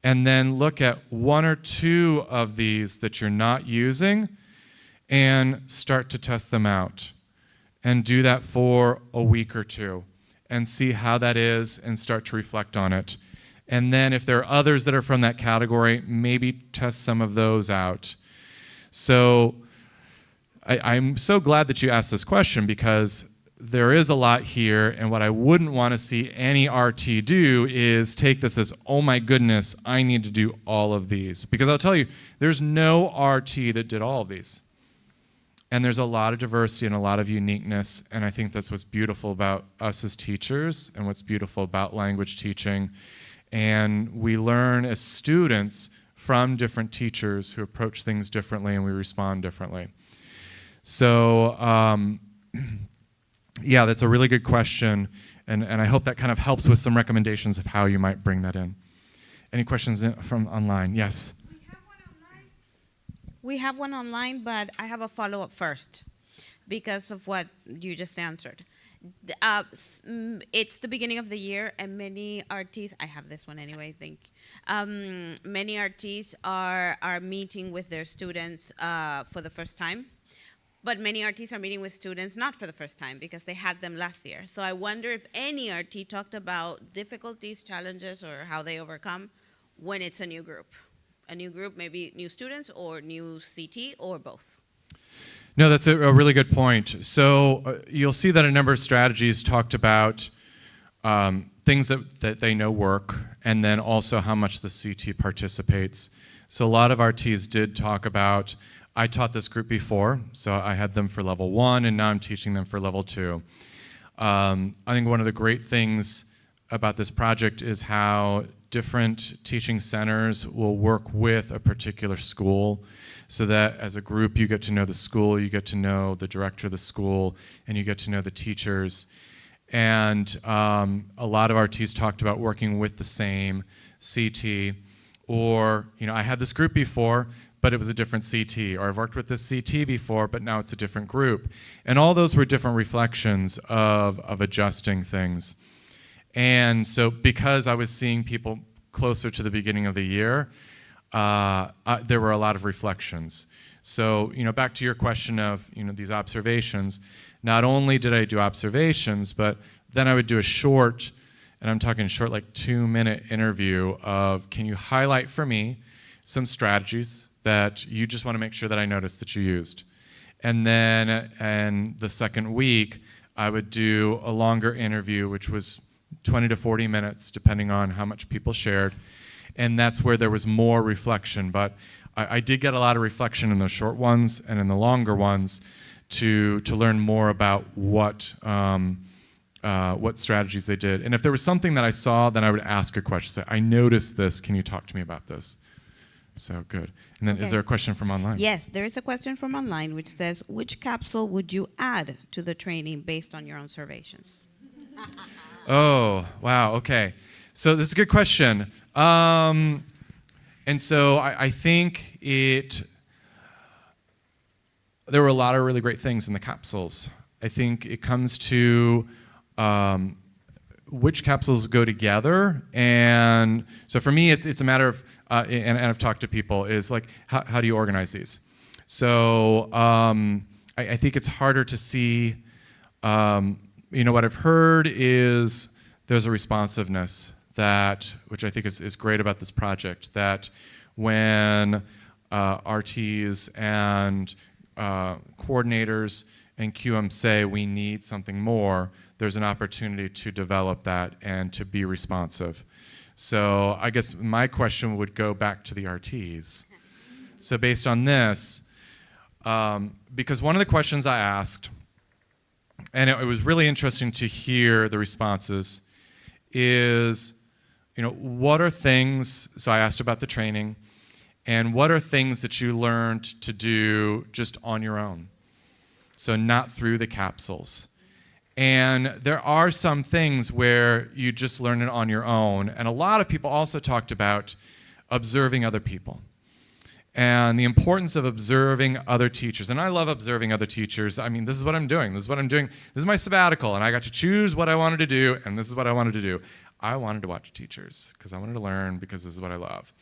And then look at one or two of these that you're not using and start to test them out. And do that for a week or two and see how that is and start to reflect on it. And then if there are others that are from that category, maybe test some of those out. So I'm so glad that you asked this question, because there is a lot here, and what I wouldn't want to see any RT do is take this as, oh my goodness, I need to do all of these. Because I'll tell you, there's no RT that did all of these. And there's a lot of diversity and a lot of uniqueness, and I think that's what's beautiful about us as teachers and what's beautiful about language teaching. And we learn as students from different teachers who approach things differently, and we respond differently. So, yeah, that's a really good question, and I hope that kind of helps with some recommendations of how you might bring that in. Any questions from online? Yes? We have one online, but I have a follow-up first because of what you just answered. It's the beginning of the year, and many RTs, I have this one anyway, I think. Many RTs are meeting with their students for the first time, but many RTs are meeting with students not for the first time because they had them last year. So I wonder if any RT talked about difficulties, challenges, or how they overcome when it's a new group. A new group, maybe new students or new CT or both? No, that's a really good point. So you'll see that a number of strategies talked about things that they know work, and then also how much the CT participates. So a lot of RTs did talk about, I taught this group before, so I had them for level 1, and now I'm teaching them for level 2. I think one of the great things about this project is how different teaching centers will work with a particular school, so that as a group you get to know the school, you get to know the director of the school, and you get to know the teachers. And a lot of RTs talked about working with the same CT, or I had this group before, but it was a different CT, or I've worked with this CT before, but now it's a different group. And all those were different reflections of adjusting things. And so because I was seeing people closer to the beginning of the year, there were a lot of reflections. So, back to your question of, these observations, not only did I do observations, but then I would do a short, and I'm talking short, like 2-minute interview of, can you highlight for me some strategies that you just want to make sure that I noticed that you used? And then, and the second week, I would do a longer interview, which was 20 to 40 minutes, depending on how much people shared. And that's where there was more reflection. But I did get a lot of reflection in those short ones and in the longer ones to learn more about what strategies they did. And if there was something that I saw, then I would ask a question. Say, I noticed this. Can you talk to me about this? So good. And then, okay. Is there a question from online? Yes, there is a question from online which says, which capsule would you add to the training based on your observations? Oh, wow, okay. So this is a good question. And so I think there were a lot of really great things in the capsules. I think it comes to which capsules go together. And so for me, it's a matter of, and I've talked to people, is like, how do you organize these? So I think it's harder to see, what I've heard is there's a responsiveness which I think is great about this project, that when RTs and coordinators and QM say we need something more, there's an opportunity to develop that and to be responsive. So I guess my question would go back to the RTs. So based on this, because one of the questions I asked, and it was really interesting to hear the responses, is, what are things, so I asked about the training, and what are things that you learned to do just on your own? So not through the capsules. And there are some things where you just learn it on your own. And a lot of people also talked about observing other people and the importance of observing other teachers. And I love observing other teachers. I mean, this is what I'm doing. This is what I'm doing. This is my sabbatical. And I got to choose what I wanted to do. And this is what I wanted to do. I wanted to watch teachers because I wanted to learn, because this is what I love.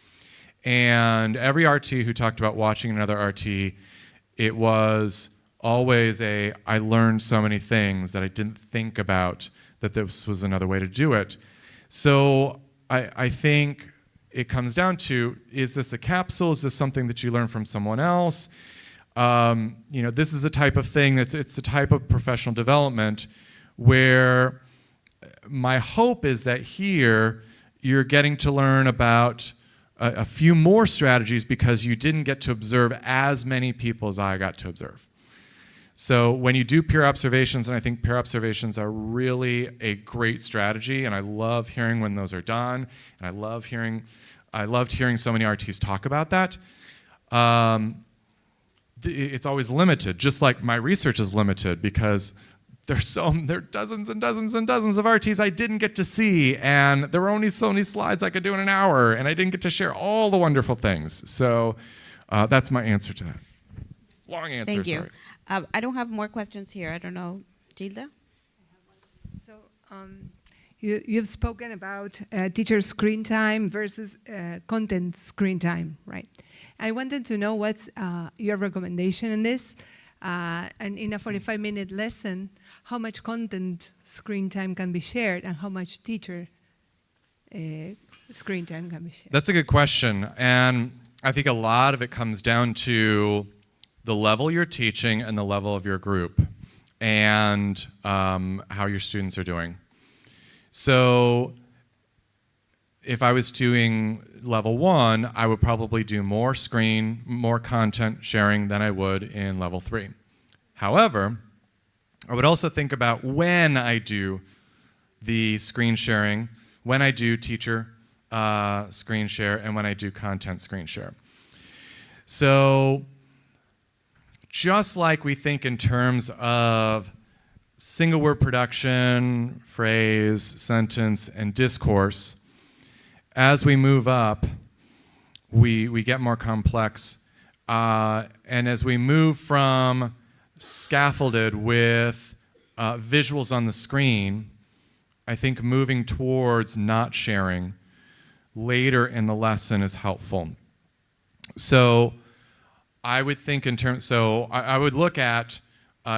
And every RT who talked about watching another RT, it was always I learned so many things that I didn't think about, that this was another way to do it. So I think it comes down to, is this a capsule? Is this something that you learn from someone else? This is a type of thing it's the type of professional development where my hope is that here you're getting to learn about a few more strategies because you didn't get to observe as many people as I got to observe. So when you do peer observations, and I think peer observations are really a great strategy, and I love hearing when those are done, and I loved hearing so many RTs talk about that. It's always limited, just like my research is limited, because there are dozens and dozens and dozens of RTs I didn't get to see, and there were only so many slides I could do in an hour, and I didn't get to share all the wonderful things. So that's my answer to that. Long answer, Thank you. sorry. I don't have more questions here. I don't know. Gilda? So you've spoken about teacher screen time versus content screen time, right? I wanted to know what's your recommendation in this. And in a 45-minute lesson, how much content screen time can be shared and how much teacher screen time can be shared? That's a good question. And I think a lot of it comes down to the level you're teaching and the level of your group and how your students are doing. So if I was doing level 1, I would probably do more content sharing than I would in level 3. However, I would also think about when I do the screen sharing, when I do teacher screen share, and when I do content screen share. So just like we think in terms of single word production, phrase, sentence, and discourse, as we move up, we get more complex. And as we move from scaffolded with visuals on the screen, I think moving towards not sharing later in the lesson is helpful. So I would think I would look at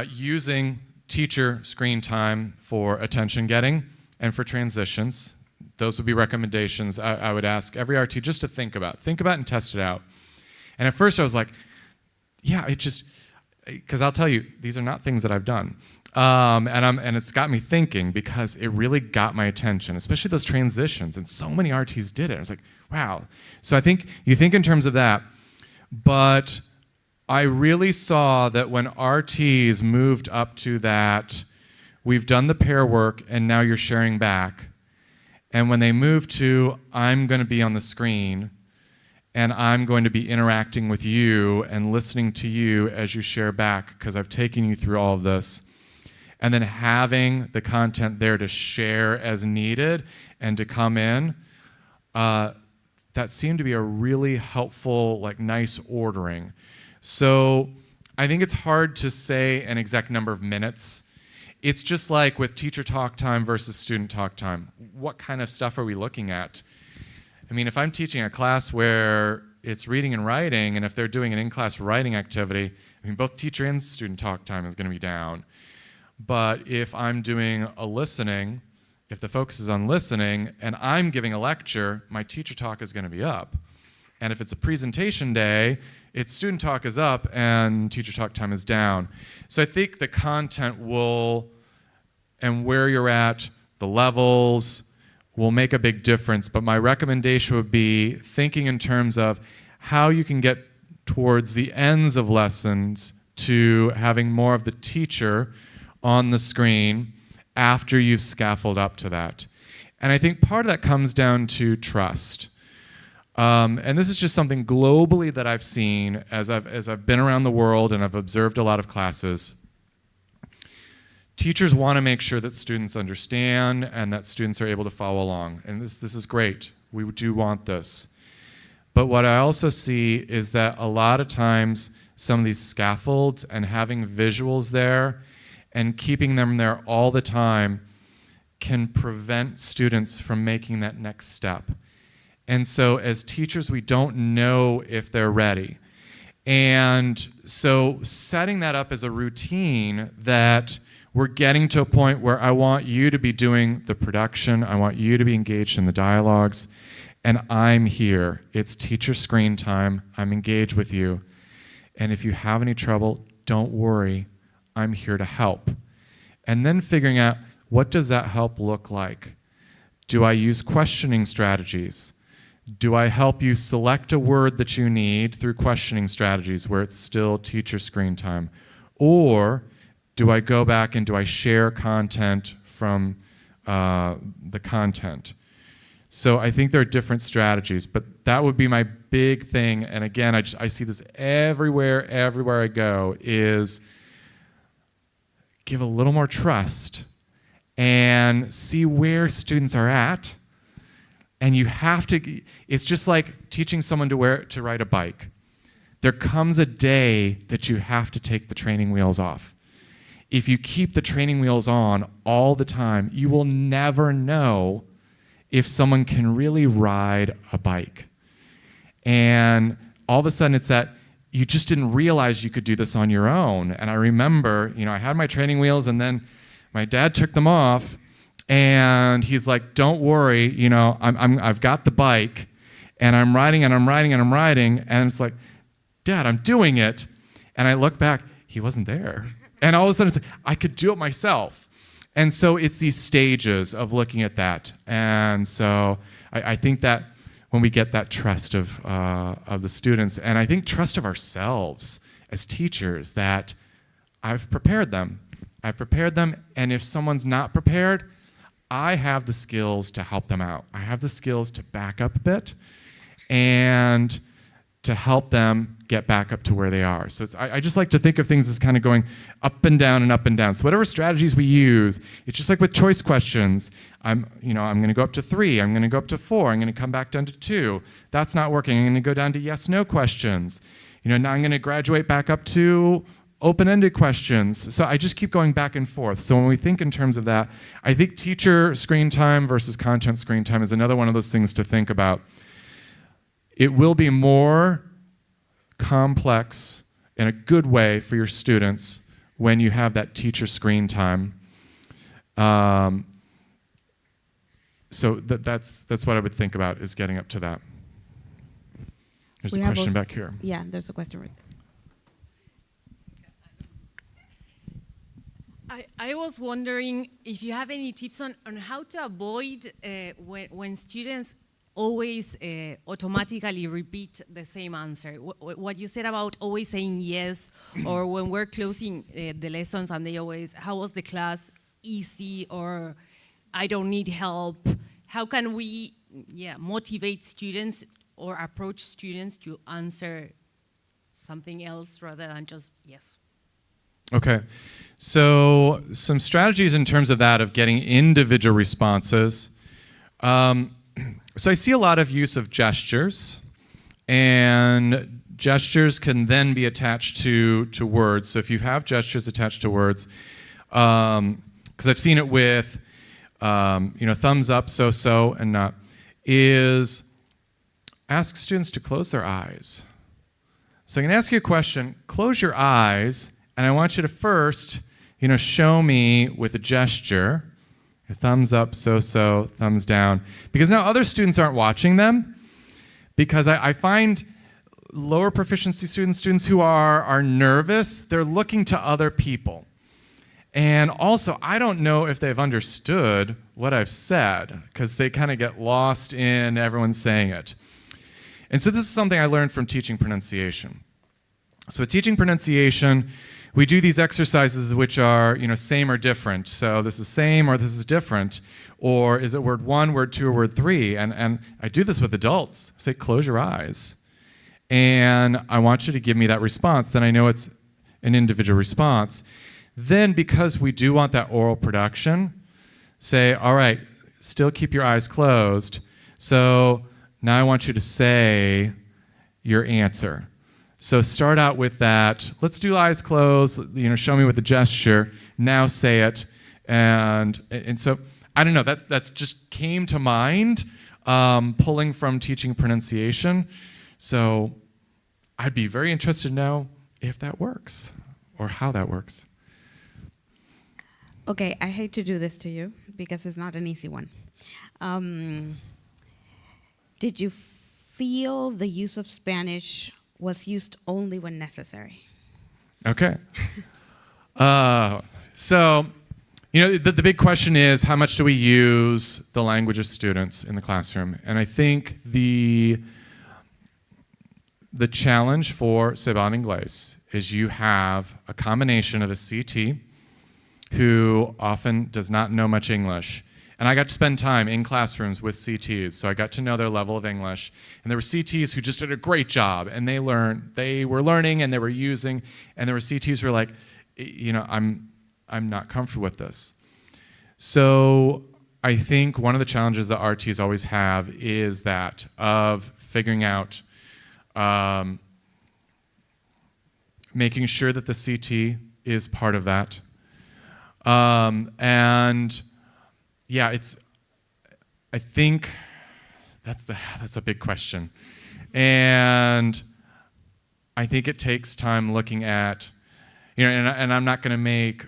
using teacher screen time for attention getting and for transitions. Those would be recommendations I would ask every RT just to think about and test it out. And at first I was like, yeah, because I'll tell you, these are not things that I've done. And it's got me thinking because it really got my attention, especially those transitions, and so many RTs did it. I was like, wow. So I think you think in terms of that, but I really saw that when RTs moved up to that, we've done the pair work and now you're sharing back. And when they move to, I'm going to be on the screen and I'm going to be interacting with you and listening to you as you share back because I've taken you through all of this. And then having the content there to share as needed and to come in, that seemed to be a really helpful, nice ordering. So I think it's hard to say an exact number of minutes. It's just like with teacher talk time versus student talk time. What kind of stuff are we looking at? I mean, if I'm teaching a class where it's reading and writing, and if they're doing an in-class writing activity, I mean, both teacher and student talk time is going to be down. But if I'm doing a listening, if the focus is on listening, and I'm giving a lecture, my teacher talk is going to be up. And if it's a presentation day, it's student talk is up and teacher talk time is down. So I think the content will, and where you're at, the levels, will make a big difference. But my recommendation would be thinking in terms of how you can get towards the ends of lessons to having more of the teacher on the screen after you've scaffolded up to that. And I think part of that comes down to trust. And this is just something globally that I've seen as I've been around the world and I've observed a lot of classes. Teachers want to make sure that students understand and that students are able to follow along. And this is great. We do want this. But what I also see is that a lot of times some of these scaffolds and having visuals there and keeping them there all the time can prevent students from making that next step. And so as teachers, we don't know if they're ready. And so setting that up as a routine that we're getting to a point where I want you to be doing the production, I want you to be engaged in the dialogues, and I'm here. It's teacher screen time. I'm engaged with you. And if you have any trouble, don't worry. I'm here to help. And then figuring out, what does that help look like? Do I use questioning strategies? Do I help you select a word that you need through questioning strategies where it's still teacher screen time? Or do I go back and do I share content from the content? So I think there are different strategies, but that would be my big thing. And again, I see this everywhere I go, is give a little more trust and see where students are at. And you have to, it's just like teaching someone to ride a bike. There comes a day that you have to take the training wheels off. If you keep the training wheels on all the time, you will never know if someone can really ride a bike. And all of a sudden it's that you just didn't realize you could do this on your own. And I remember, I had my training wheels and then my dad took them off and he's like, don't worry, I've got the bike and I'm riding and I'm riding and I'm riding. And it's like, Dad, I'm doing it. And I look back, he wasn't there. And all of a sudden it's like, I could do it myself. And so it's these stages of looking at that. And so I think that when we get that trust of the students, and I think trust of ourselves as teachers, that I've prepared them. And if someone's not prepared, I have the skills to help them out. I have the skills to back up a bit and to help them get back up to where they are. So I just like to think of things as kind of going up and down and up and down. So whatever strategies we use, it's just like with choice questions. I'm going to go up to 3. I'm going to go up to 4. I'm going to come back down to 2. That's not working. I'm going to go down to yes/no questions. Now I'm going to graduate back up to open-ended questions. So I just keep going back and forth. So when we think in terms of that, I think teacher screen time versus content screen time is another one of those things to think about. It will be more complex in a good way for your students when you have that teacher screen time. So that's what I would think about, is getting up to that. There's a question back here. Yeah, there's a question right there. I was wondering if you have any tips on how to avoid when students always automatically repeat the same answer. What you said about always saying yes, or when we're closing the lessons and they always, how was the class, easy, or I don't need help. How can we motivate students or approach students to answer something else rather than just yes? Okay, so some strategies in terms of that, of getting individual responses. So I see a lot of use of gestures, and gestures can then be attached to words. So if you have gestures attached to words, because I've seen it with, thumbs up, so, and not, is ask students to close their eyes. So I'm going to ask you a question, close your eyes, and I want you to first, show me with a gesture, a thumbs up, so, thumbs down. Because now other students aren't watching them, because I find lower proficiency students who are nervous, they're looking to other people. And also, I don't know if they've understood what I've said, because they kind of get lost in everyone saying it. And so this is something I learned from teaching pronunciation. So at teaching pronunciation, we do these exercises which are, same or different. So this is same or this is different. Or is it word 1, word 2, or word 3? And I do this with adults. I say, close your eyes. And I want you to give me that response. Then I know it's an individual response. Then, because we do want that oral production, say, all right, still keep your eyes closed. So now I want you to say your answer. So start out with that. Let's do eyes closed. Show me with the gesture. Now say it. And so, I don't know, that's just came to mind, pulling from teaching pronunciation. So I'd be very interested to know if that works or how that works. Okay, I hate to do this to you because it's not an easy one. Did you feel the use of Spanish was used only when necessary? Okay. So, the big question is, how much do we use the language of students in the classroom? And I think the challenge for Ceibal and Inglés is you have a combination of a CT who often does not know much English. And I got to spend time in classrooms with CTs, so I got to know their level of English. And there were CTs who just did a great job, and they were learning and they were using, and there were CTs who were like, I'm not comfortable with this. So I think one of the challenges that RTs always have is that of figuring out, making sure that the CT is part of that. And yeah, I think that's a big question. And I think it takes time looking at, and I'm not going to make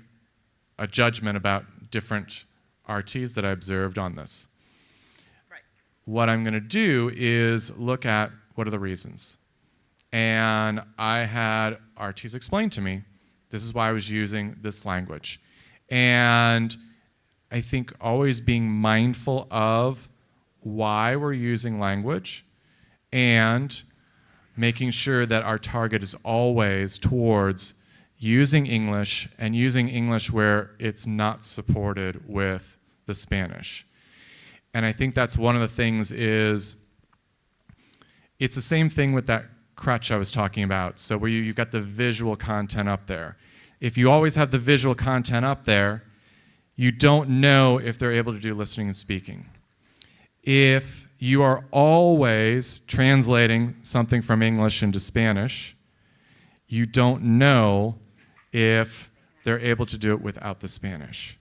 a judgment about different RTs that I observed on this. Right. What I'm going to do is look at what are the reasons. And I had RTs explain to me, this is why I was using this language. And I think always being mindful of why we're using language and making sure that our target is always towards using English and using English where it's not supported with the Spanish. And I think that's one of the things is, it's the same thing with that crutch I was talking about. So where you've got the visual content up there. If you always have the visual content up there, you don't know if they're able to do listening and speaking. If you are always translating something from English into Spanish, you don't know if they're able to do it without the Spanish.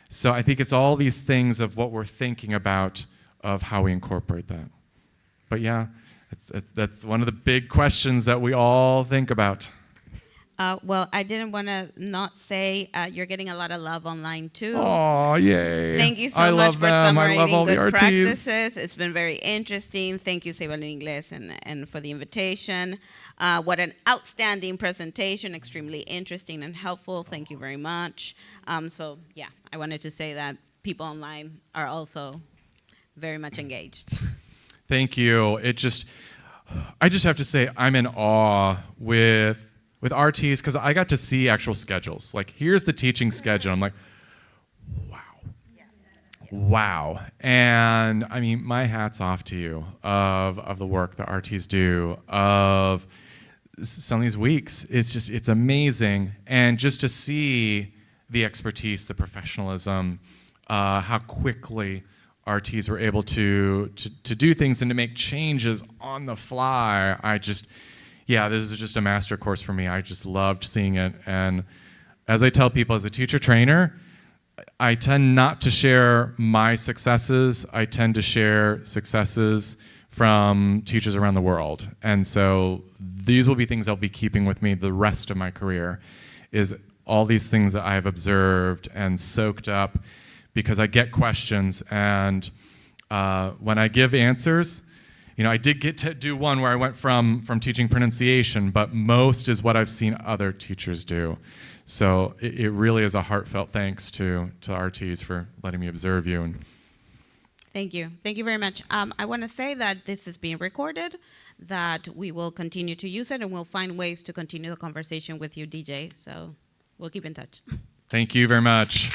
So I think it's all these things of what we're thinking about of how we incorporate that. But yeah, that's one of the big questions that we all think about. Well, I didn't want to not say you're getting a lot of love online too. Oh, yay. Thank you so I much love for them. I love all summarizing the good RTs. practices. It's been very interesting. Thank you, Ceibal and Inglés, and for the invitation. What an outstanding presentation, extremely interesting and helpful. Thank you very much. So yeah, I wanted to say that people online are also very much engaged. Thank you. I just have to say I'm in awe with RTs because I got to see actual schedules. Like, here's the teaching schedule. I'm like, wow. And I mean, my hat's off to you of the work that RTs do, of some of these weeks. It's amazing. And just to see the expertise, the professionalism, how quickly RTs were able to do things and to make changes on the fly. This is just a master course for me. I just loved seeing it. And as I tell people, as a teacher trainer, I tend not to share my successes. I tend to share successes from teachers around the world. And so these will be things I'll be keeping with me the rest of my career, is all these things that I've observed and soaked up, because I get questions. And when I give answers, I did get to do one where I went from teaching pronunciation, but most is what I've seen other teachers do. So it really is a heartfelt thanks to RTs for letting me observe you. And Thank you. Thank you very much. I want to say that this is being recorded, that we will continue to use it, and we'll find ways to continue the conversation with you, DJ. So we'll keep in touch. thank you very much.